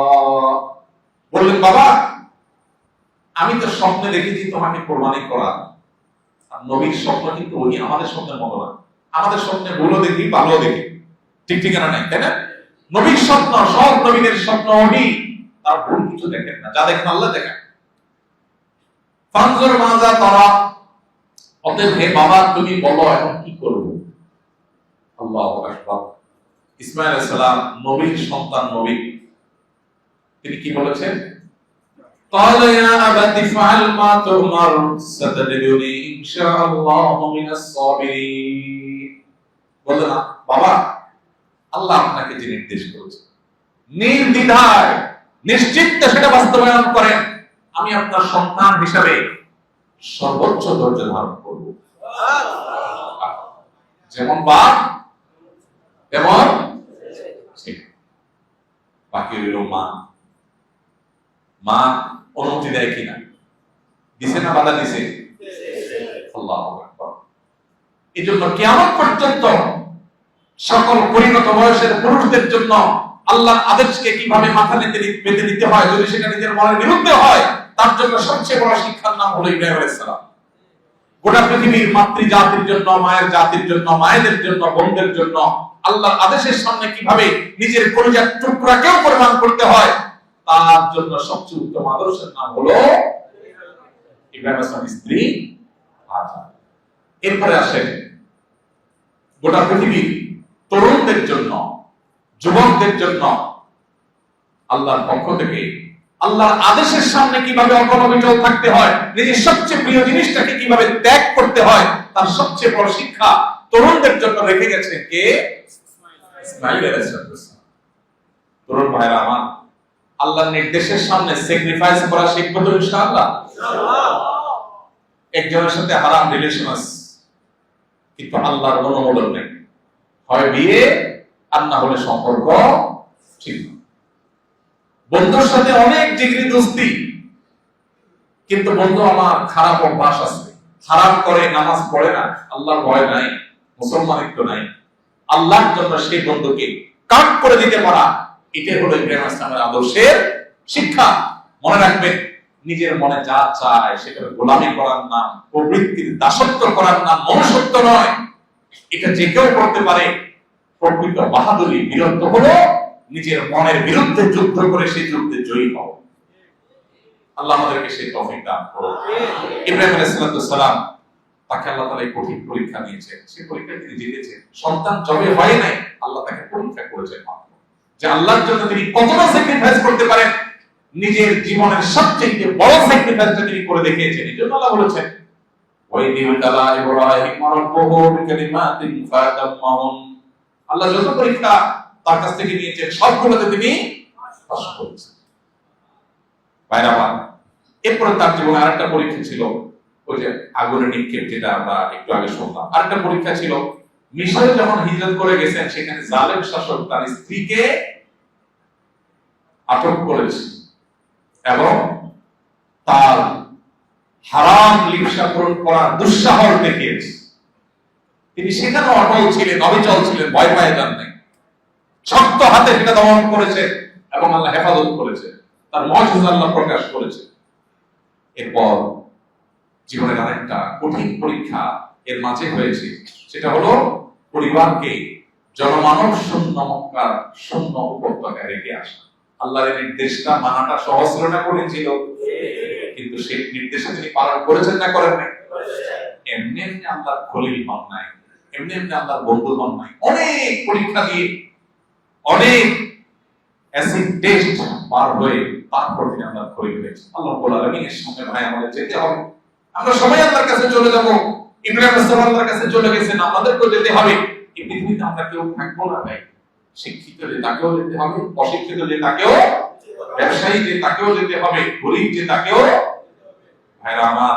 বললেন, বাবা, আমি তো স্বপ্নে দেখেছি তোমাকে কোরবানি করা। আর নবীর স্বপ্ন কিন্তু ওই আমাদের স্বপ্নের মতো না। আমাদের স্বপ্নে ভুলও দেখি, ভালো দেখি, ঠিক ঠিকানা নাই, তাই না? নবীর স্বপ্ন, সব নবীদের স্বপ্ন ওহি, তার ভুল কিছু দেখেন না, যা দেখেন আল্লাহ দেখেন। ফানজুর মাযা তারা, অতএব হে বাবা তুমি বলো এখন কি করব? আল্লাহু আকবার। ইসমাঈল আলাইহিস সালাম নবীর সন্তান, নবী, তিনি কি বলেছেন? ক্বালা ইয়া আবাতি ফাআল মা তুমার সাতাজিদুনি ইনশাআল্লাহু মিনাস সাবিরিন। বললেন, বাবা, আল্লাহ আপনাকে যে নির্দেশ করেছেন নির্দ্বিধায় নিশ্চিন্তে সেটা বাস্তবায়ন করেন, আমি আপনার সন্তান হিসাবে সর্বোচ্চ ধৈর্য ধারণ করব। যেমন বাপ তেমন ছেলে। বাকি হইল মা। মা অনুমতি দেয় কিনা? দিছে না বাধা দিছে? আল্লাহু আকবার। এই জন্য কিয়ামত পর্যন্ত সকল পরিণত বয়সের পুরুষদের জন্য আল্লাহর আদেশকে কিভাবে মাথা পেতে নিতে হয়, যদি সেটা নিজের মনের বিরুদ্ধে হয়, তার জন্য সবচেয়ে বড় শিক্ষার নাম হলো ইব্রাহিম আলাইহিস সালাম। গোটা পৃথিবীর মাতৃ জাতির জন্য, মায়ের জাতির জন্য, মায়েদের জন্য, বোনদের জন্য আল্লাহর আদেশের সামনে কিভাবে নিজের কলিজার টুকরাকেও কোরবান করতে হয়, তার জন্য সবচেয়ে উত্তম আদর্শের নাম হলো ইব্রাহিম আলাইহিস সালামের স্ত্রী হাজার। এরপরে আসেন গোটা পৃথিবীর তরুণদের জন্য, যুবকদের জন্য আল্লাহর পক্ষ থেকে আল্লাহর আদেশের সামনে কিভাবে অবিচল থাকতে হয়, নিজের সবচেয়ে প্রিয় জিনিসটাকে কিভাবে ত্যাগ করতে হয়, তার সবচেয়ে বড় শিক্ষা তরুণদের জন্য রেখে গেছে কে? ইসমাঈল আলাইহিস সালাম। তরুণ ভাইরা আমার, আল্লাহর নির্দেশের সামনে স্যাক্রিফাইস করা শিখবো তো ইনশাআল্লাহ। একজনের সাথে হারাম রিলেশন আছে, কিন্তু আল্লাহর অনুমোদন নেই, হয় বিয়ে আর না হলে সম্পর্ক ঠিক না। বন্ধুর সাথে অনেক ডিগ্রি দোস্তি, কিন্তু বন্ধু আমার খারাপ অভ্যাস আছে, খারাপ করে, নামাজ পড়ে না, আল্লাহর ভয় নাই, মুসলমানিত্ব নাই, আল্লাহর জন্য সেই বন্ধুকে কাট করে দিতে পারা, এটাই হলো ইব্রাহিম আলাইহিস সালামের আদর্শের শিক্ষা। মনে রাখবেন, নিজের মনে যা চায় সেটা গোলামি করার নাম, প্রবৃত্তির দাসত্ব করার নাম মনুষ্যত্ব নয়। এটা যে কেউ করতে পারে। প্রকৃত বাহাদুরি, বীরত্ব হলো নিজের মনের বিরুদ্ধে যুদ্ধ করে সেই যুদ্ধে জয়ী হওয়া। আল্লাহ আমাদেরকে সেই তৌফিক দান করুন। ইব্রাহিম আলাইহিস সালাম তাকে আল্লাহ তাআলা এই কঠিন পরীক্ষা দিয়েছেন, সেই পরীক্ষা তিনি জিতেছেন। সন্তান জবে হয় নাই, আল্লাহ তাকে পরীক্ষা করেছেন যে আল্লাহর জন্য তিনি কতটা স্যাক্রিফাইস করতে পারেন। নিজের জীবনের সবচেয়ে বড় স্যাক্রিফাইসটা তিনি করে দেখিয়েছেন। এই জন্য আল্লাহ বলেছেন আল্লাহ যত পরীক্ষা তার কাছ থেকে নিয়েছেন সবগুলোতে তিনি পাস করেছেন। এরপরে তার জীবনে আরেকটা পরীক্ষা ছিল, ওই যে আগুনে নিক্ষেপ, যেটা আমরা একটু আগে শুনলাম। আরেকটা পরীক্ষা ছিল, মিশরে যখন হিজরত করে গেছেন সেখানে জালেম শাসক তার স্ত্রীকে আটক করেছে এবং তার হারাম লিপ্সা পূরণ করার দুঃসাহস দেখিয়েছে। তিনি সেখানে অটল ছিলেন, অবিচল ছিলেন, ভয় পায় যান নাই, শক্ত হাতে সেটা দমন করেছে এবং আল্লাহ হেফাজত করেছে, তার মুজিজা আল্লাহ প্রকাশ করেছে। এরপর জীবনের আরেকটা কঠিন পরীক্ষা এর মাঝে হয়েছে, সেটা হলো পরিবারকে জনমানব শূন্য মক্কার শূন্য উপত্যকায় রেখে আসা। আল্লাহর নির্দেশটা মানাটা সহজ ছিল না, কঠিন ছিল, কিন্তু সেই নির্দেশটা তিনি পালন করেছেন না করেন নাই? এমনি এমনি আল্লাহর খলিল হন নাই, এমনি এমনি আল্লাহর বন্ধু হন নাই। অনেক পরীক্ষা দিয়ে, অনেক অ্যাসিড টেস্ট পার হয়ে তারপর তিনি আল্লাহর খলিল হয়েছে। আল্লাহ রাব্বুল আলামিনের সামনে ভাই আমাদের যেতে হবে। আমরা সবাই আল্লাহর কাছে চলে যাব। ইব্রাহিম আলাইহিস সালাম আল্লাহর কাছে চলে গেছেন, আমাদেরকেও যেতে হবে। এই পৃথিবীতে আমরা কেউ থাকবো না ভাই। শিক্ষিত যে তাকেও যেতে হবে, অশিক্ষিত যে তাকেও, ব্যবসায়ী যে তাকেও যেতে হবে, গরিব যে তাকেও। ভাইরা আমার,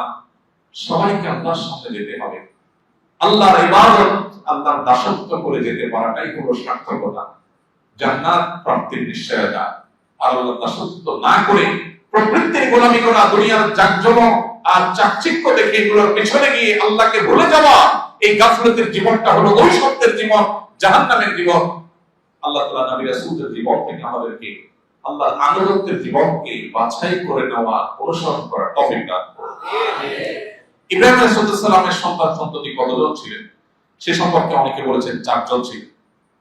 সবাইকে আল্লাহর সামনে যেতে হবে। আল্লাহর ইবাদত, আল্লাহর দাসত্ব করে যেতে পারাটাই হলো সার্থকতা, জান্নাত প্রাপ্তির নিশ্চয়তা। আর আল্লাহর দাসত্ব না করে প্রবৃত্তির গোলামি করা, দুনিয়ার জাকজমক আর চাকচিক্য দেখে এগুলোর পেছনে গিয়ে আল্লাহকে ভুলে যাওয়া, এই গাফলতের জীবনটা হলো ঐশ্বর্যের জীবন, জাহান্নামের জীবন। আল্লাহ তাআলা নবী রাসূলের জীবন থেকে আমাদেরকে আল্লাহর আনুগত্যের জীবনকে বাছাই করে নেওয়া, অনুসরণ করার তৌফিক দান করুন। ইব্রাহিম আলাইহিস সালামের সন্তান সন্ততি কতজন ছিলেন সে সম্পর্কে অনেকে বলেছেন 4 জন ছিলেন।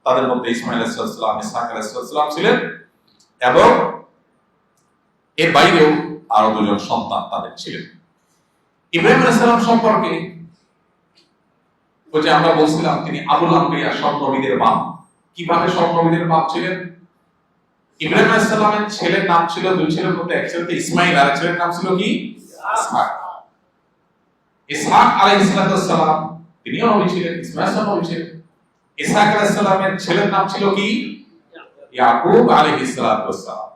তাদের মধ্যে ইসমাঈল আলাইহিস সালাম, ইসহাক আলাইহিস সালাম ছিলেন এবং এর বাইরেও আরো 2 জন সন্তান তাদের ছিলেন। ইব্রাহিম আলাইহিস সালাম সম্পর্কে ওই যে আমরা বলছিলাম তিনি আবুল আম্বিয়া, সব নবীদের বাপ। কিভাবে সব নবীদের বাপ ছিলেন? ইব্রাহিম আলাইহিস সালামের ছেলের নাম ছিল, 2 ছেলের মধ্যে এক ছেলে ইসমাঈল, আর এক ছেলের নাম ছিল কি? ইসহাক। ইসহাক আলাইহিস সালাম তিনিও নবী ছিলেন, ইসমাঈল নবী ছিলেন। ইসহাক আলাইহিস সালামের ছেলের নাম ছিল কি? ইয়াকুব আলাইহিস সালাম।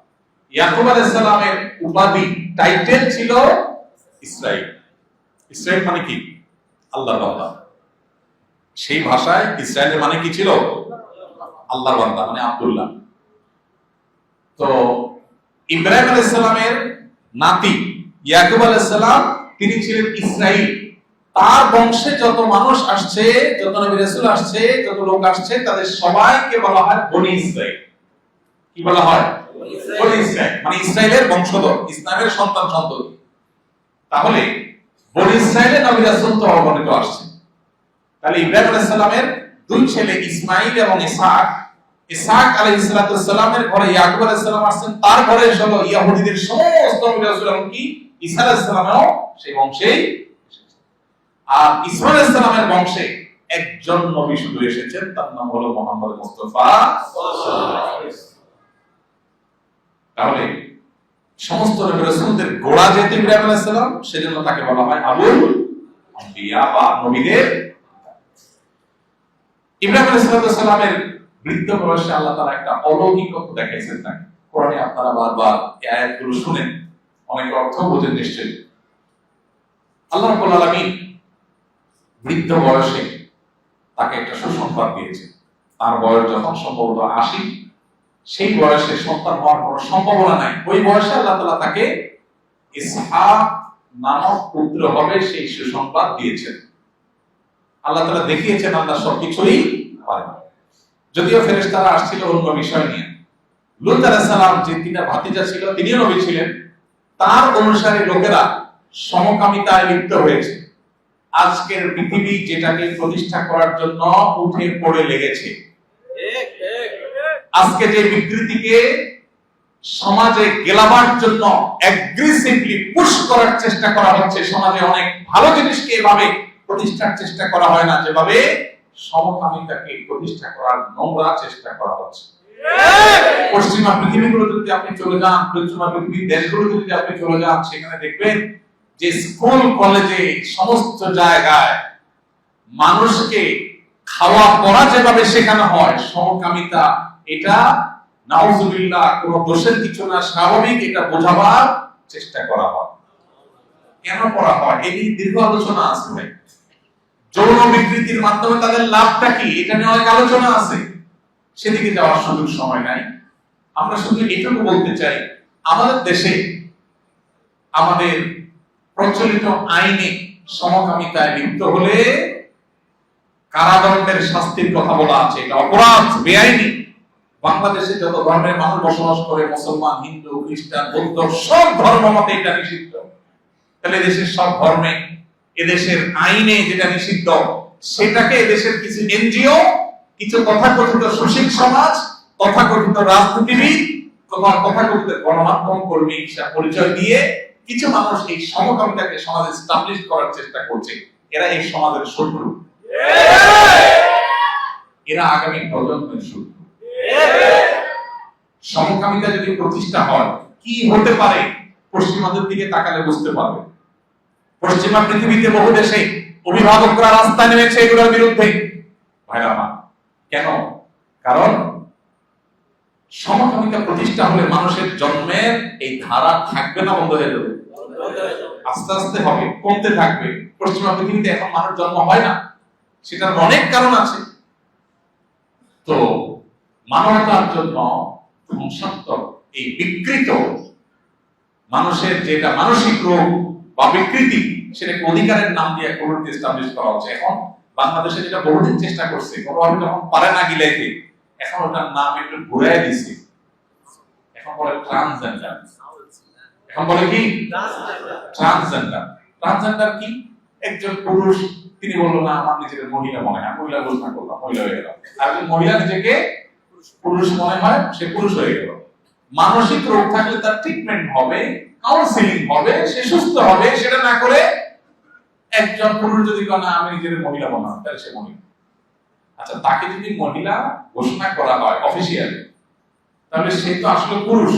ইয়াকুব আলাইহিস সালামের উপাধি, টাইটেল ছিল ইসরাইল। ইসরাইল মানে কি? আল্লাহর বান্দা। সেই ভাষায় ইসরাইলের মানে কি ছিল? আল্লাহর বান্দা, মানে আব্দুল্লাহ। তো ইব্রাহিম আলাইহিস সালামের নাতি ইয়াকুব আলাইহিস সালাম তিনি ছিলেন ইসরাইল। তার বংশে যত মানুষ আসছে, যত নবী রাসূল আসছে, যত লোক আসছে, তাদের সবাইকে বলা হয় বনি ইসরাইল। কি বলা হয়? বনি ইসরাইল, মানে ইসরাইলের বংশধর, ইসলামের সন্তান সন্ততি। তাহলে বনি ইসরাইলের নবী রাসূল তো অগণিত আসছে। তাহলে ইব্রাহিম আলাইহিস সালামের 2 ছেলে ইসমাঈল এবং ইসহাক। ইসহাক আলাইহিস সালামের ঘরে ইয়াকুব আলাইহিস সালাম আসছেন, তার ঘরে হলো ইহুদিদের সমস্ত নবী রাসূল, এমনকি ঈসা আলাইহিস সালামও সেই বংশেই এসেছেন। আর ইসমাঈল আলাইহিস সালামের বংশে একজন নবী শুধু এসেছেন, তার নাম হলো মুহাম্মদ মুস্তাফা সাল্লাল্লাহু আলাইহি ওয়াসাল্লাম। তাহলে সমস্ত নবী রাসূলদের গোড়া যেহেতু ইব্রাহিম আলাইহিস সালাম, সেজন্য তাকে বলা হয় আবুল আম্বিয়া বা নবীদের। ইব্রাহিম আলাইহিস সালামের বৃদ্ধ বয়সে আল্লাহ তাআলা একটা অলৌকিকতা দেখাইছেন তাকে। কোরআনে আপনারা বারবার এই আয়াতগুলো শুনেন, অনেক অর্থ বোঝেন নিশ্চয়ই। আল্লাহ রাব্বুল আলামিন বৃদ্ধ বয়সে তাকে একটা সুসংবাদ দিয়েছেন। তার বয়স যখন সম্ভবত 80, সেই বয়সে সন্তান হওয়ার কোনো সম্ভাবনা নাই। ওই বয়সে আল্লাহ তাআলা তাকে ইসহাক নামক পুত্র হবে সেই সুসংবাদ দিয়েছেন। আল্লাহ তাআলা দেখিয়েছেন আল্লাহ সবকিছুই পারেন। যদিও ফেরেশতারা আসছিল অন্য বিষয় নিয়ে। লূত আলাইহিস সালাম যে 3টা ভাতিজা ছিল, তিনিও নবী ছিলেন। তার অনুসারী লোকেরা সমকামিতায় লিপ্ত হয়েছে। আজকের পৃথিবী যেটাকে প্রতিষ্ঠা করার জন্য উঠে পড়ে লেগেছে। আজকে যে বিকৃতিকে সমাজে গেলাবার জন্য অ্যাগ্রেসিভলি পুশ করার চেষ্টা করা হচ্ছে, সমাজে অনেক ভালো জিনিসকে এভাবে প্রতিষ্ঠার চেষ্টা করা হয় না যেভাবে সমকামিতাকে প্রতিষ্ঠা করার নোংরা চেষ্টা করা হচ্ছে। পশ্চিমা পৃথিবীগুলো যদি আপনি চলে যান, পশ্চিমা পৃথিবীর দেশগুলো যদি আপনি চলে যান, সেখানে দেখবেন যে স্কুল কলেজে সমস্ত জায়গায় মানুষকে খাওয়া পড়া যেভাবে শেখানো হয়, সমকামিতা এটা নাউজুবিল্লাহ কোনো দোষের কিছু না, স্বাভাবিক, এটা বোঝাবার চেষ্টা করা হয়। কেন করা হয় এই দীর্ঘ আলোচনা আছে ভাই। যৌন বিকৃতির মাধ্যমে তাদের লাভটা কি এটা নিয়ে অনেক আলোচনা আছে, সেদিকে যাওয়ার সুযোগ সময় নাই। আমরা শুধু এটুকু বলতে চাই, আমাদের দেশে আমাদের প্রচলিত আইনে সমকামিতায় লিপ্ত হলে কারাদণ্ডের শাস্তির কথা বলা আছে, এটা অপরাধ, বেআইনি। বাংলাদেশে যত ধর্মের মানুষ বসবাস করে, মুসলমান, হিন্দু, খ্রিস্টান, বৌদ্ধ, সব ধর্ম মতে এটা নিষিদ্ধ। তাহলে দেশের সব ধর্মে এদেশের আইনে যেটা নিষিদ্ধ, সেটাকে এদেশের কিছু এনজিও, কিছু তথাকথিত সুশীল সমাজ, তথাকথিত রাজনীতিবিদ, তথাকথিত গণমাধ্যম কর্মী পরিচয় দিয়ে কিছু মানুষ এই সমকামিতাকে সমাজে এস্টাবলিশ করার চেষ্টা করছে। এরা এই সমাজের শত্রু, এরা আগামী প্রজন্মের শত্রু। সমকামিতা যদি প্রতিষ্ঠা হয় কি হতে পারে পশ্চিমাদের দিকে তাকালে বুঝতে পারবে। পশ্চিমা পৃথিবীতে বহু দেশে অভিভাবকরা রাস্তায় নেমেছে এগুলোর বিরুদ্ধে। ভাইরা আমার, কেন? কারণ সমকামিতা প্রতিষ্ঠা হলে মানুষের জন্মের এই ধারা থাকবে না, বন্ধ হয়ে যাবে, আস্তে আস্তে হবে, কমতে থাকবে। পশ্চিমা পৃথিবীতে এখন মানুষ জন্ম হয় না, সেটার অনেক কারণ আছে। তো মানবতার জন্য ধ্বংসাত্মক এই বিকৃত মানুষের যেটা মানসিক রোগ বা বিকৃতি, সেটাকে অধিকারের নাম দিয়ে কোনোটি এস্টাবলিশ করা হচ্ছে। এখন বাংলাদেশে যেটা বহুদিন চেষ্টা করছে, কোনোভাবে যখন পারে না গিলাইতে, এখন ওটার নাম একটু ঘুরাই দিছে, এখন বলে ট্রান্সজেন্ডার। এখন বলে কি ট্রান্সজেন্ডার। ট্রান্সজেন্ডার কি? একজন পুরুষ, তিনি বললো না আমার নিজেকে মহিলা মনে হয়, মহিলা ঘোষণা করলাম, মহিলা হয়ে গেল। আর একজন মহিলা নিজেকে পুরুষ মনে হয়, সে পুরুষ হয়ে গেল। মানসিক রোগ থাকলে তার ট্রিটমেন্ট হবে, কাউন্সিলিং হবে, সে সুস্থ হবে। সেটা না করে একজন পুরুষ যদি না আমি নিজের মহিলা মনে হয়, তাহলে সে মহিলা। আচ্ছা, তাকে যদি মহিলা ঘোষণা করা হয় অফিসিয়ালি, তাহলে সে তো আসলে পুরুষ।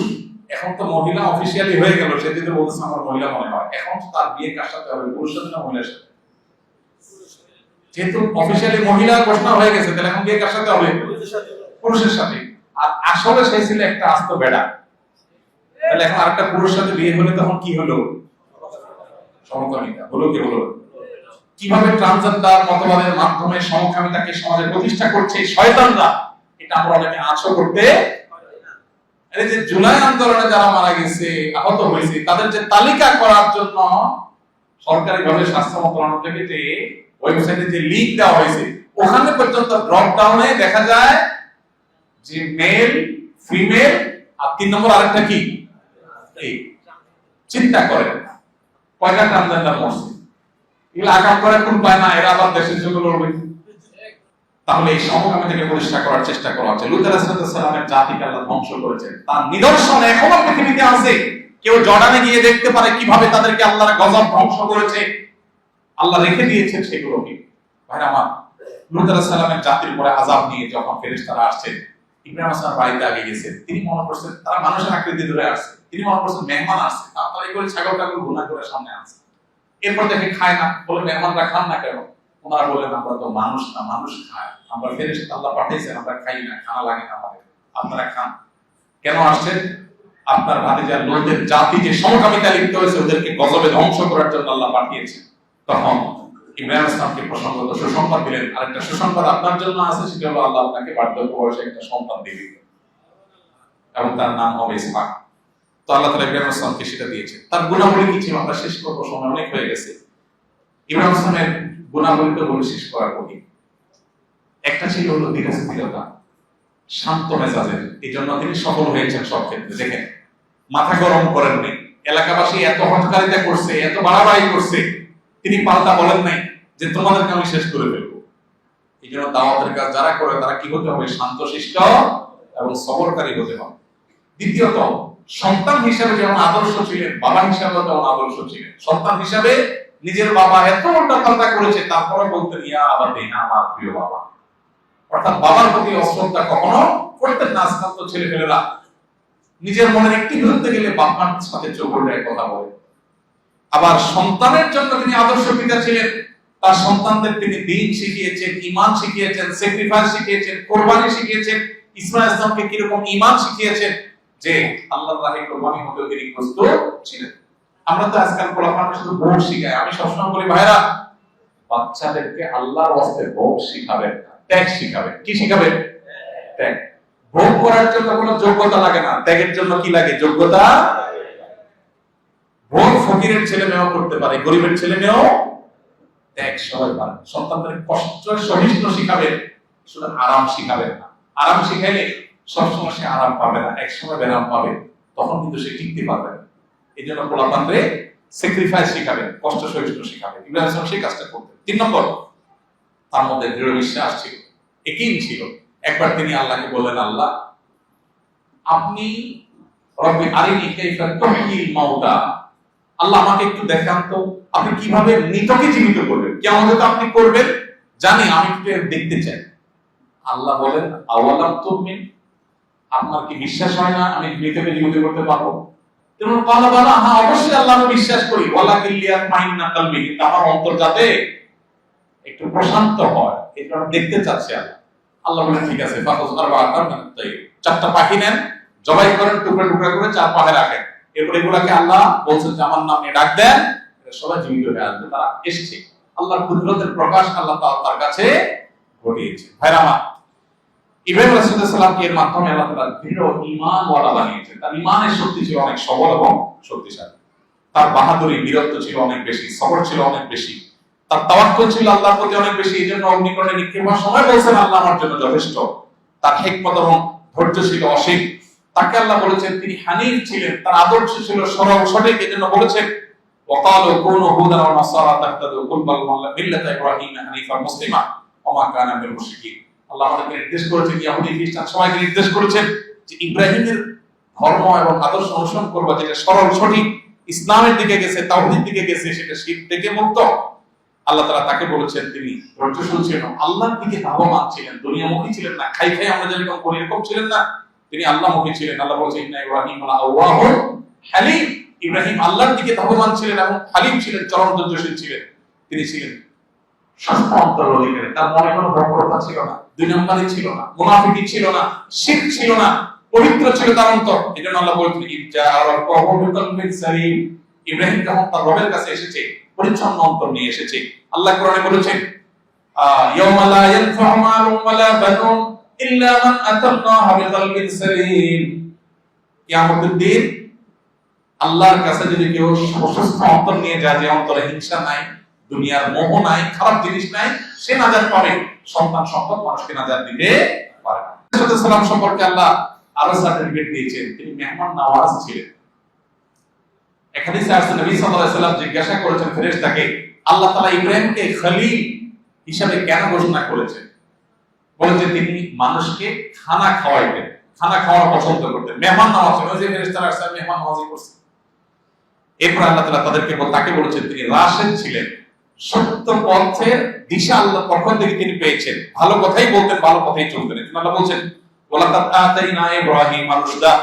এখন তো মহিলা অফিসিয়ালি হয়ে গেল, সে যদি বলছে আমার মহিলা মনে হয়, এখন তার বিয়ে কার সাথে হবে, পুরুষের সাথে না মহিলার সাথে? যেহেতু অফিসিয়ালি মহিলা ঘোষণা হয়ে গেছে, তাহলে এখন বিয়ে কার সাথে হবে? পুরুষের সাথে। আর আসলে সে ছিল একটা আস্ত বেড়া, তাহলে এখন আরেকটা পুরুষের সাথে বিয়ে হলে তখন কি হলো? সমকামিতা হলো। কি হলো? কিভাবে ট্রান্সজেন্ডার মতবাদের মাধ্যমে সমকামিতাকে সমাজে প্রতিষ্ঠা করছে শয়তানরা, এটা আমরা অনেকে আছো করতে। এই যে জুলাই আন্দোলনে যারা মারা গেছে, আহত হয়েছে, তাদের যে তালিকা করার জন্য সরকারিভাবে স্বাস্থ্য মন্ত্রণালয় থেকে যে ওয়েবসাইটে যে লিংক দেওয়া হয়েছে, ওখানে পর্যন্ত ড্রপ ডাউনে দেখা যায় যে মেল, ফিমেল, আর 3 নম্বর আরেকটা কি, এই চিন্তা করেন কয়টা ট্রান্সজেন্ডার মরছে। এগুলো আগাম করে কোন পায় না, এরা আবার দেশের জন্য লড়বে। তাহলে এই সমকামিতাকে প্রতিষ্ঠা করার চেষ্টা করা হচ্ছে। লূত আলাইহিস সালামের জাতিকে আল্লাহ ধ্বংস করেছেন, তার নিদর্শন এখনো পৃথিবীতে আছে। কেউ জর্ডানে গিয়ে দেখতে পারে কিভাবে তাদেরকে আল্লাহর গজব ধ্বংস করেছে, আল্লাহ রেখে দিয়েছেন সেগুলোকে। ভাইরা আমার, লূত আলাইহিস সালামের জাতির উপরে আযাব নিয়ে যখন ফেরেশতারা আসছেন, ইব্রাহিম আলাইহিস বাড়িতে আগে গেছে, তিনি মনে করছেন তারা মানুষের আকৃতি ধরে আসছে, তিনি মনে করছেন মেহমান আসছে, তাড়াতাড়ি করে ছাগল টাগল ঘোড়া করে সামনে আসছে। এরপর দেখে খায় না, বলে মেহমানরা খান না কেন? ওনারা বলেন আমরা তো মানুষ না, মানুষ খায়, আমরা ফেরেশতা আল্লাহ পাঠিয়েছেন, আমরা খাই না, খানা লাগে না আমাদের, আপনারা খান। কেন আসছেন? আপনার ভাতিজা লূতের জাতি যে সমকামিতা লিপ্ত হয়েছে, ওদেরকে গজবে ধ্বংস করার জন্য আল্লাহ পাঠিয়েছেন। তখন ইব্রাহিম ইসলামকে প্রসঙ্গত সুসংবাদ দিলেন, আরেকটা সুসংবাদ আপনার জন্য আছে, সেটা হলো আল্লাহ আপনাকে বার্ধক্য বয়সে একটা সন্তান দিবেন এবং তার নাম হবে ইসহাক। তো আল্লাহ তাআলা ইব্রাহিম ইসলামকে সেটা দিয়েছেন। তার গুণাবলী কি ছিল আমরা শেষ করব, সময় অনেক হয়ে গেছে। ইব্রাহিম ইসলামের গুণাবলী তো বলে শেষ করার কঠিন। একটা ছিল হলো ধীরস্থিরতা, শান্ত মেজাজের, এই জন্য তিনি সফল হয়েছেন সব ক্ষেত্রে। দেখেন, মাথা গরম করেননি, এলাকাবাসী এত হটকারিতা করছে, এত বাড়াবাড়ি করছে, তিনি পাল্টা বলেন নাই যে তোমাদেরকে আমি শেষ করে ফেলবো। এই জন্য দাওয়াতের কাজ যারা করে তারা কি হতে হবে? শান্তশিষ্ট এবং সবরকারী হতে হবে। দ্বিতীয়ত, সন্তান হিসাবে যেমন আদর্শ ছিলেন, বাবা হিসাবে যেমন আদর্শ ছিলেন, সন্তান হিসাবে নিজের বাবা এত উল্টাপাল্টা করেছে, তারপরে বলতেন ইয়া আবাদিনা, আমার প্রিয় বাবা। অর্থাৎ বাবার প্রতি অশ্রদ্ধা কখনো করতেন না। আজকাল তো ছেলেপেলেরা নিজের মনের একটি বিরুদ্ধে গেলে বাবার সাথে চোখ উল্টায় কথা বলে। আবার সন্তানের জন্য তিনি আদর্শ পিতা ছিলেন। তার সন্তানদের তিনি দ্বীন শিখিয়েছেন, ঈমান শিখিয়েছেন, স্যাক্রিফাইস শিখিয়েছেন, কোরবানি শিখিয়েছেন। ইসমাঈল ইসলামকে কিরকম ঈমান শিখিয়েছেন যে আল্লাহর রাহে কোরবানি হতে তিনি প্রস্তুত ছিলেন। আমরা তো আজকাল পোলাপানকে শুধু ভোগ শিখাই। আমি সবসময় বলি ভাইরা, বাচ্চাদেরকে আল্লাহর ওয়াস্তে ভোগ শিখাবেন না, ত্যাগ শিখাবেন। কি শিখাবেন? ত্যাগ। ভোগ করার জন্য কোনো যোগ্যতা লাগে না, ত্যাগের জন্য কি লাগে? যোগ্যতা। ভোগ ফকিরের ছেলে মেয়েও করতে পারে, গরিবের ছেলে মেয়েও। ত্যাগ সবাই পারে। সন্তানদের কষ্ট সহিষ্ণু শিখাবেন, শুধু আরাম শিখাবেন না। আরাম শিখাইলে সবসময় সে আরাম পাবে না, একসময় বেরাম পাবে, তখন কিন্তু সে টিকতে পারবে না। এই জন্য পোলাপানরে স্যাক্রিফাইস শিখাবেন, কষ্ট সহিষ্ণু শিখাবেন। ইব্রাহিম আলাইহিস সালাম সেই কাজটা করতেন। ৩ নম্বর, তার মধ্যে দৃঢ় বিশ্বাস ছিল, ইয়াকিন ছিল। একবার তিনি আল্লাহকে বললেন, আল্লাহ আপনি রব্বি আরিনি কাইফা তুহয়িল মাউতা, আল্লাহ আমাকে একটু দেখান তো আপনি কিভাবে মৃতকে জীবিত করবেন। কিয়ামতে তো আপনি করবেন জানি, আমি একটু দেখতে চাই। আল্লাহ বলেন, আওয়ালাম তুমিন, আপনার কি বিশ্বাস হয় না আমি মৃতকে জীবিত করতে পারবো? তুমি বলা বলা, হ্যাঁ অবশ্যই আল্লাহ আমি বিশ্বাস করি, ওয়ালাকিন লিয়াতমাইন্না কলবি, কিন্তু আমার অন্তর যাতে একটু প্রশান্ত হয়, এটা আমি দেখতে চাচ্ছি। আল্লাহ বলেন ঠিক আছে, চারটা পাখি নেন, জবাই করেন, টুকরা টুকরা করে 4 পায়ে রাখেন। এরপর এগুলাকে আল্লাহ বলছেন যে আমার নামে ডাক দেন, সবাই জীবিত হয়ে আসবে। তারা এসেছে। আল্লাহর কুদরতের প্রকাশ আল্লাহ তার কাছে ঘটিয়েছে। ভাইরা আমার, ইব্রাহিম আলাইহিস সালামকে এর মাধ্যমে আল্লাহ তাআলা দৃঢ় ঈমানওয়ালা বানিয়েছেন। তার ঈমানের শক্তি ছিল অনেক সবল এবং শক্তিশালী। তার বাহাদুরি, বীরত্ব ছিল অনেক বেশি, সবর ছিল অনেক বেশি। তার তাওয়াক্কুল ছিল আল্লাহর প্রতি অনেক বেশি। এইজন্য অগ্নিকুণ্ডে নিক্ষেপ হওয়ার সময় বলেছেন আল্লাহ আমার জন্য যথেষ্ট। তার হিকমত এবং ধৈর্য ছিল অসীম। তাকে আল্লাহ বলেছেন তিনি হানিফ ছিলেন, তার আদর্শ ছিল সরল সঠিক। এজন্য বলেছেন ওয়াকালু কুনু হুদান ওয়া নাসারা তাহতাদু কুল বাল মিল্লাতা ইব্রাহিম হানিফা মুসলিমা ওয়া মা কানা মিনাল মুশরিকিন। আল্লাহ আমাদেরকে নির্দেশ করেছেন, ইহুদি খ্রিস্টান সবাইকে নির্দেশ করেছেন যে ইব্রাহিমের ধর্ম এবং আদর্শ অনুসরণ করবা, যেটা সরল সঠিক, ইসলামের দিকে গেছে, তাওহীদের দিকে গেছে, সেটা শিরক থেকে মুক্ত। আল্লাহ তাআলা তাকে বলেছেন তিনি ধৈর্যশীল ছিলেন, আল্লাহর দিকে ধাবমান ছিলেন, দুনিয়ামুখী ছিলেন না। খাই খাই আমরা যেরকম করি এরকম ছিলেন না, তিনি আল্লাহমুখী ছিলেন। আল্লাহ বলেছেন ইন্না ইব্রাহিম লাআওয়াহুন হালিম। ইব্রাহিম আল্লাহর দিকে ধাবমান ছিলেন এবং হালিম ছিলেন, চরম ধৈর্যশীল ছিলেন। তিনি ছিলেন সুস্থ অন্তরের অধিকারী। তার মনে কোনো বক্রতা ছিল না, দুই নম্বরই ছিল না, মুনাফিকি ছিল না, শিরক ছিল না, পবিত্র ছিল তার অন্তর। এজন্য আল্লাহ বলেছেন ইজ্জা রাব্বাহু বিকলবিন সালিম। ইব্রাহিম যখন তার রবের কাছে এসেছে, পরিচ্ছন্ন অন্তর নিয়ে এসেছে। আল্লাহ কোরআনে বলেছেন ইয়াউমা লা ইয়ানফাউ মালুন ওয়ালা বানুন ইল্লা মান আতাল্লাহা বিকলবিন সালিম। কিয়ামতের দিন আল্লাহর কাছে যদি কেউ সুস্থ অন্তর নিয়ে যায়, যে অন্তরে হিংসা নাই, দুনিয়ার মোহ নাই, খারাপ জিনিস নাই, সে নাজাত পাবে। সন্তান সম্পদ মানুষকে নাজাত দিতে পারে না। সালাম সম্পর্কে আল্লাহ আরো সার্টিফিকেট দিয়েছেন, তিনি মেহমান নওয়াজ ছিলেন। এক হাদিসে আছে নবী সাল্লাল্লাহু আলাইহি ওয়াসাল্লাম জিজ্ঞাসা করেছেন ফেরেশতাকে, আল্লাহ তাআলা ইব্রাহিমকে খলিল হিসেবে কেন ঘোষণা করেছেন? বলেছেন তিনি মানুষকে খানা খাওয়াইতেন, খানা খাওয়া পছন্দ করতেন, মেহমান নওয়াজ। ওই যে ফেরেশতারা আসলে মেহমান নওয়াজি করছেন। এরপর আল্লাহ তাআলা তাকে বলেছেন তিনি রাশিদ ছিলেন, সত্য পথের দিশা আল্লাহর পক্ষ থেকে তিনি পেয়েছেন, ভালো কথাই বলতেন, ভালো কথাই চলতেন। আল্লাহ বলেছেন ওয়ালাকাদ আতাইনা ইব্রাহিম আর-রুশদা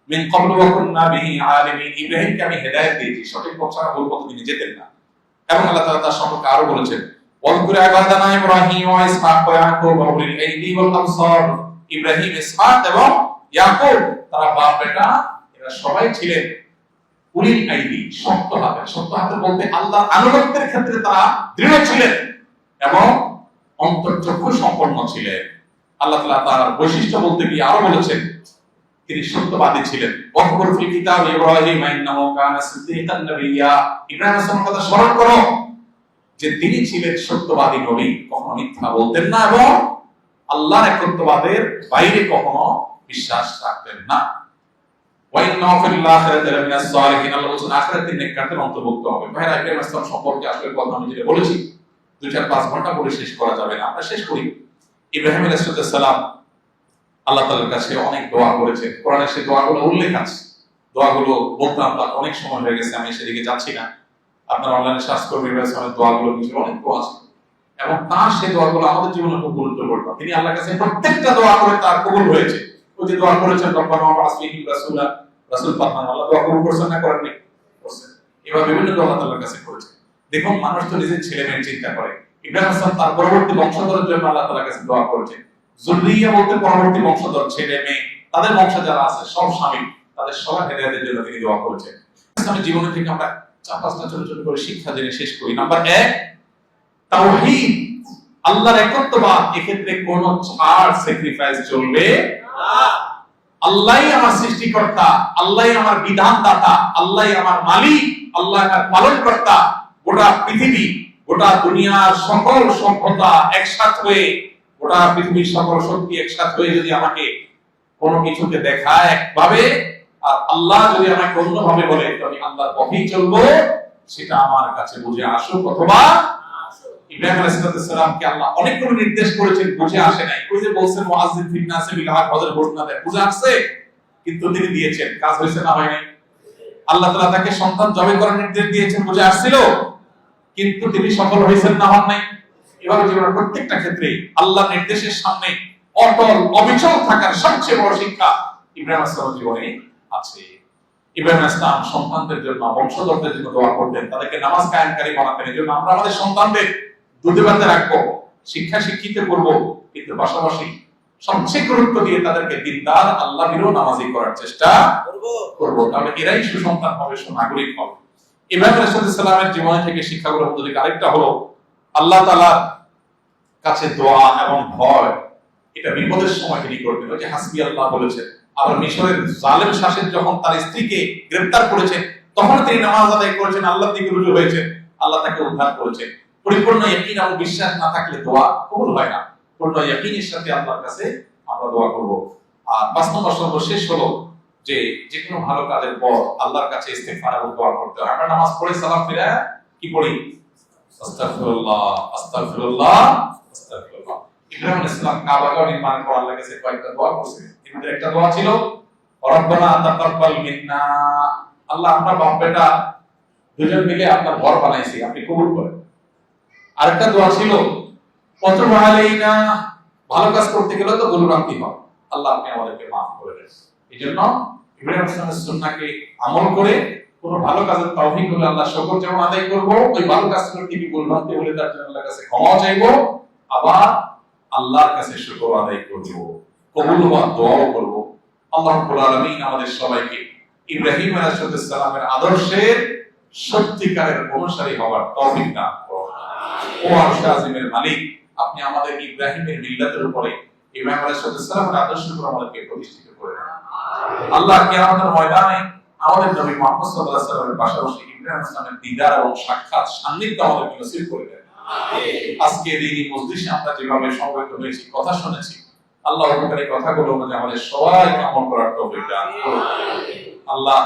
মিন ক্বাবলু ওয়া কুননা বিহি আলিমিন। ইব্রাহিমকে আমি হেদায়েত দিয়েছি, সঠিক পথ ছাড়া ভুল পথে তিনি যেতেন না। এবং আল্লাহ তাআলা তার সম্পর্কে আরো বলেছেন ওয়াজকুর ইবাদানা ইব্রাহিম ওয়া ইসহাক ওয়া ইয়াকুব ওয়া উলিল আইদি ওয়াল আবসার। ইব্রাহিম, ইসহাক এবং ইয়াকুব, তারা বাপ বেটা, এরা সবাই ছিলেন উলিল আইদি, শক্ত হাতের। শক্ত হাতের বলতে আল্লাহর আনুগত্যের ক্ষেত্রে তারা দৃঢ় ছিলেন এবং অন্তর্চক্ষু সম্পন্ন ছিলেন। আল্লাহ তাআলা তার বৈশিষ্ট্য বলতে গিয়ে আরো বলেছেন তিনি সত্যবাদী ছিলেন। ওয়াজকুর ফিল কিতাব ইব্রাহিম ইন্নাহু কানা সিদ্দীকান নাবিয়্যা। ইব্রাহিম আলাইহিস কথা স্মরণ করো যে তিনি ছিলেন সত্যবাদী নবী, কখনো মিথ্যা বলতেন না এবং আল্লাহর একত্ববাদের বাইরে কখনো বিশ্বাস রাখতেন না। ওয়া ইন্নাহু ফিল আখিরাতি লামিনাস সালিহিন। আল্লাহ বলেছেন আখিরাতে নেককারদের অন্তর্ভুক্ত হবে। ভাইরা, ইব্রাহিম আলাইহিস সালাম সম্পর্কে আসলে কথা আমি যেটা বলেছি 2-4-5 ঘন্টা বলে শেষ করা যাবে না। আমরা শেষ করি। ইব্রাহিম আলাইহিস সালাম আল্লাহ তাআলার কাছে অনেক দোয়া করেছেন। কোরআনে সেই দোয়াগুলো উল্লেখ আছে। দোয়াগুলো বলতে আমরা অনেক সময় হয়ে গেছে, আমি সেদিকে যাচ্ছি না। আপনার অনলাইনে সার্চ করবেন ইব্রাহিম ইসলামের দোয়াগুলো, কিছু অনেক দোয়া আছে এবং তার সেই দোয়াগুলো আমাদের জীবনে খুব গুরুত্বপূর্ণ। তিনি আল্লাহর কাছে প্রত্যেকটা দোয়া করে তার কবুল হয়েছে। ওই যে দোয়া করেছেন রব্বানা আসবিহি রাসূলা, রাসূল পাঠান, আল্লাহ দোয়া কবুল করছেন না করেননি? করছেন। এবার বিভিন্ন দোয়া আল্লাহর কাছে করেছে। দেখুন মানুষ তো নিজের ছেলে মেয়ের চিন্তা করে, ইব্রাহিম ইসলাম তার পরবর্তী বংশধরের জন্য আল্লাহ তাআলার কাছে দোয়া করেছে। যুররিয়া বলতে পরবর্তী বংশধর, ছেলে মেয়ে, তাদের বংশ যারা আছে সব স্বামী, তাদের সবার হেদায়েতের জন্য তিনি দোয়া করেছেন। ইসলামের জীবন থেকে আমরা 4-5টা ছোট ছোট করে শিক্ষা জেনে শেষ করি। নাম্বার 1, তাওহীদ, আল্লাহর একত্ববাদ। এক্ষেত্রে কোনো ছাড় স্যাক্রিফাইস চলবে না। আল্লাহই আমার সৃষ্টিকর্তা, আল্লাহই আমার বিধানদাতা, আল্লাহই আমার মালিক, আল্লাহ আমার পালনকর্তা। গোটা পৃথিবী, গোটা দুনিয়ার সকল সভ্যতা একসাথে হয়ে, গোটা পৃথিবীর সকল শক্তি একসাথে হয়ে যদি আমাকে কোনো কিছুকে দেখায় একভাবে, আর আল্লাহ যদি আমাকে অন্যভাবে বলে, তো আমি আল্লাহর পথেই চলবো, সেটা আমার কাছে বুঝে আসুক অথবা ইব্রাহিম আলাইহিস সালামকে আল্লাহ অনেকগুলো নির্দেশ করেছেন, বুঝে আসে নাই। ওই যে বলছেন মুআজ্জিন ফিন নাসি বিল হক, হযরত ঘোষণা দেন, বুঝে আসছে, কিন্তু তিনি দিয়েছেন, কাজ হয়েছে না হয় নাই? আল্লাহ তাআলা তাকে সন্তান জবাই করার নির্দেশ দিয়েছেন, বুঝে আসছিল, কিন্তু তিনি সফল হয়েছেন না হন নাই? এভাবে জীবনের প্রত্যেকটা ক্ষেত্রে আল্লাহর নির্দেশের সামনে অটল অবিচল থাকার সবচেয়ে বড় শিক্ষা ইব্রাহিম আলাইহিস সালামের জীবনে আছে। ইব্রাহিম আলাইহিস সালাম সন্তানদের জন্য, বংশধরদের জন্য দোয়া করতেন, তাদেরকে নামাজ কায়েমকারী বানাতেন। এজন্য আমরা আমাদের সন্তানদের দুধে ভাতে রাখবো, শিক্ষা শিক্ষিত করব, কিন্তু পাশাপাশি সবচেয়ে গুরুত্ব দিয়ে তাদেরকে দিনদার আল্লাহ ভীরু নামাজি করার চেষ্টা করব। তাহলে এরাই সুসন্তান হবে, সুনাগরিক হবে। ইব্রাহিম আলাইহিস সালামের জীবন থেকে শিক্ষাগুলোর মধ্যে থেকে আরেকটা হলো আল্লাহ তাআলার কাছে দোয়া এবং ভয়, এটা বিপদের সময় তিনি করবেন। ওই যে হাসবি আল্লাহ বলেছেন। আবার মিশরের জালেম শাসক যখন তার স্ত্রীকে গ্রেফতার করেছেন, তখন তিনি নামাজ আদায় করেছেন, আল্লাহর দিকে রুজু হয়েছেন, আল্লাহ তাকে উদ্ধার করেছেন। পরিপূর্ণ ইয়াকিন এবং বিশ্বাস না থাকলে দোয়া কবুল হয় না। পূর্ণ ইয়াকিনের সাথে আল্লাহর কাছে আমরা দোয়া করব। আর 5 নম্বর সর্বশেষ হলো যে যেকোনো ভালো কাজের পর আল্লাহর কাছে ইস্তিগফার এবং দোয়া করতে হয়। আমরা নামাজ পড়ে সালাম ফিরে কি পড়ি? আস্তাগফিরুল্লাহ, আস্তাগফিরুল্লাহ, আস্তাগফিরুল্লাহ। ইব্রাহিম আলাইহিস সালাম কাবাগর নির্মাণ করার আল্লাহর কাছে কয়েকটা দোয়া করছেন। এর মধ্যে একটা দোয়া ছিল রব্বানা তাকাব্বাল মিন্না, আল্লাহ আমরা বাপ বেটা দুজন মিলে আপনার ঘর বানাইছি, আপনি কবুল করেন। আরেকটা দোয়া ছিল ওয়াতুব আলাইনা, ভালো কাজ করতে গেলে তো ভুলভ্রান্তি হয়, আল্লাহ আপনি আমাদেরকে মাফ করে দেন। এইজন্য ইব্রাহিম আলাইহিস সুন্নাহকে আমল করে কোন ভালো কাজের তৌফিক হলে আল্লাহ শুকর যেমন আদায় করব, ওই ভালো কাজগুলো কি ভুলভ্রান্তি হলে তার জন্য আল্লাহর কাছে ক্ষমা চাইবো, আবার আল্লাহর কাছে শুকর আদায় করব, কবুল হওয়ার দোয়াও করব। আল্লাহ রাব্বুল আলামিন আমাদের সবাইকে ইব্রাহিম আলাইহিস সালামের আদর্শের সত্যিকারের অনুসারী হওয়ার তৌফিক দান করুন। ও আরশ আজিমের মালিক, আপনি আমাদের ইব্রাহিমের মিল্লাতের উপরে, ইব্রাহিম আলাইহিস সালামের আদর্শের উপর আমাদেরকে প্রতিষ্ঠিত করে দেন। আল্লাহ কিয়ামতের ময়দানে আমাদের নবী মুহাম্মদ সাল্লাল্লাহু আলাইহি ওয়াসাল্লামের পাশাপাশি ইব্রাহিম ইসলামের দিদার এবং সাক্ষাৎ সান্নিধ্য আমাদেরকে নসিব করে দেন। আজকে এই মজলিসে আমরা যেভাবে সমবেত হয়েছি, কথা শুনেছি, আল্লাহ উপকারী কথাগুলো মধ্যে আমাদের সবাইকে আমল করার তৌফিক দান করুন। আল্লাহ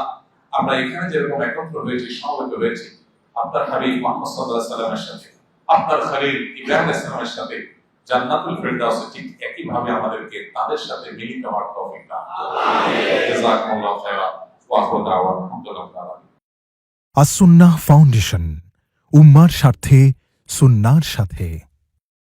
আমরা এখানে যেরকম একত্র হয়েছি, সমবেত হয়েছি, আপনার হাবিব মুহাম্মদ সাল্লাল্লাহু আলাইহি ওয়াসাল্লামের সাথে, আপনার খলিল ইব্রাহিম আলাইহিস সালামের সাথে জান্নাতুল ফিরদাউসে ঠিক একই ভাবে আমাদেরকে তাদের সাথে মিলিত হওয়ার তৌফিক দান করুন। জাযাকুমুল্লাহু খাইরান ওয়া আখিরু দাওয়ানা আলহামদুলিল্লাহ। আস-সুন্নাহ ফাউন্ডেশন, উম্মার স্বার্থে সুন্নাহর সাথে।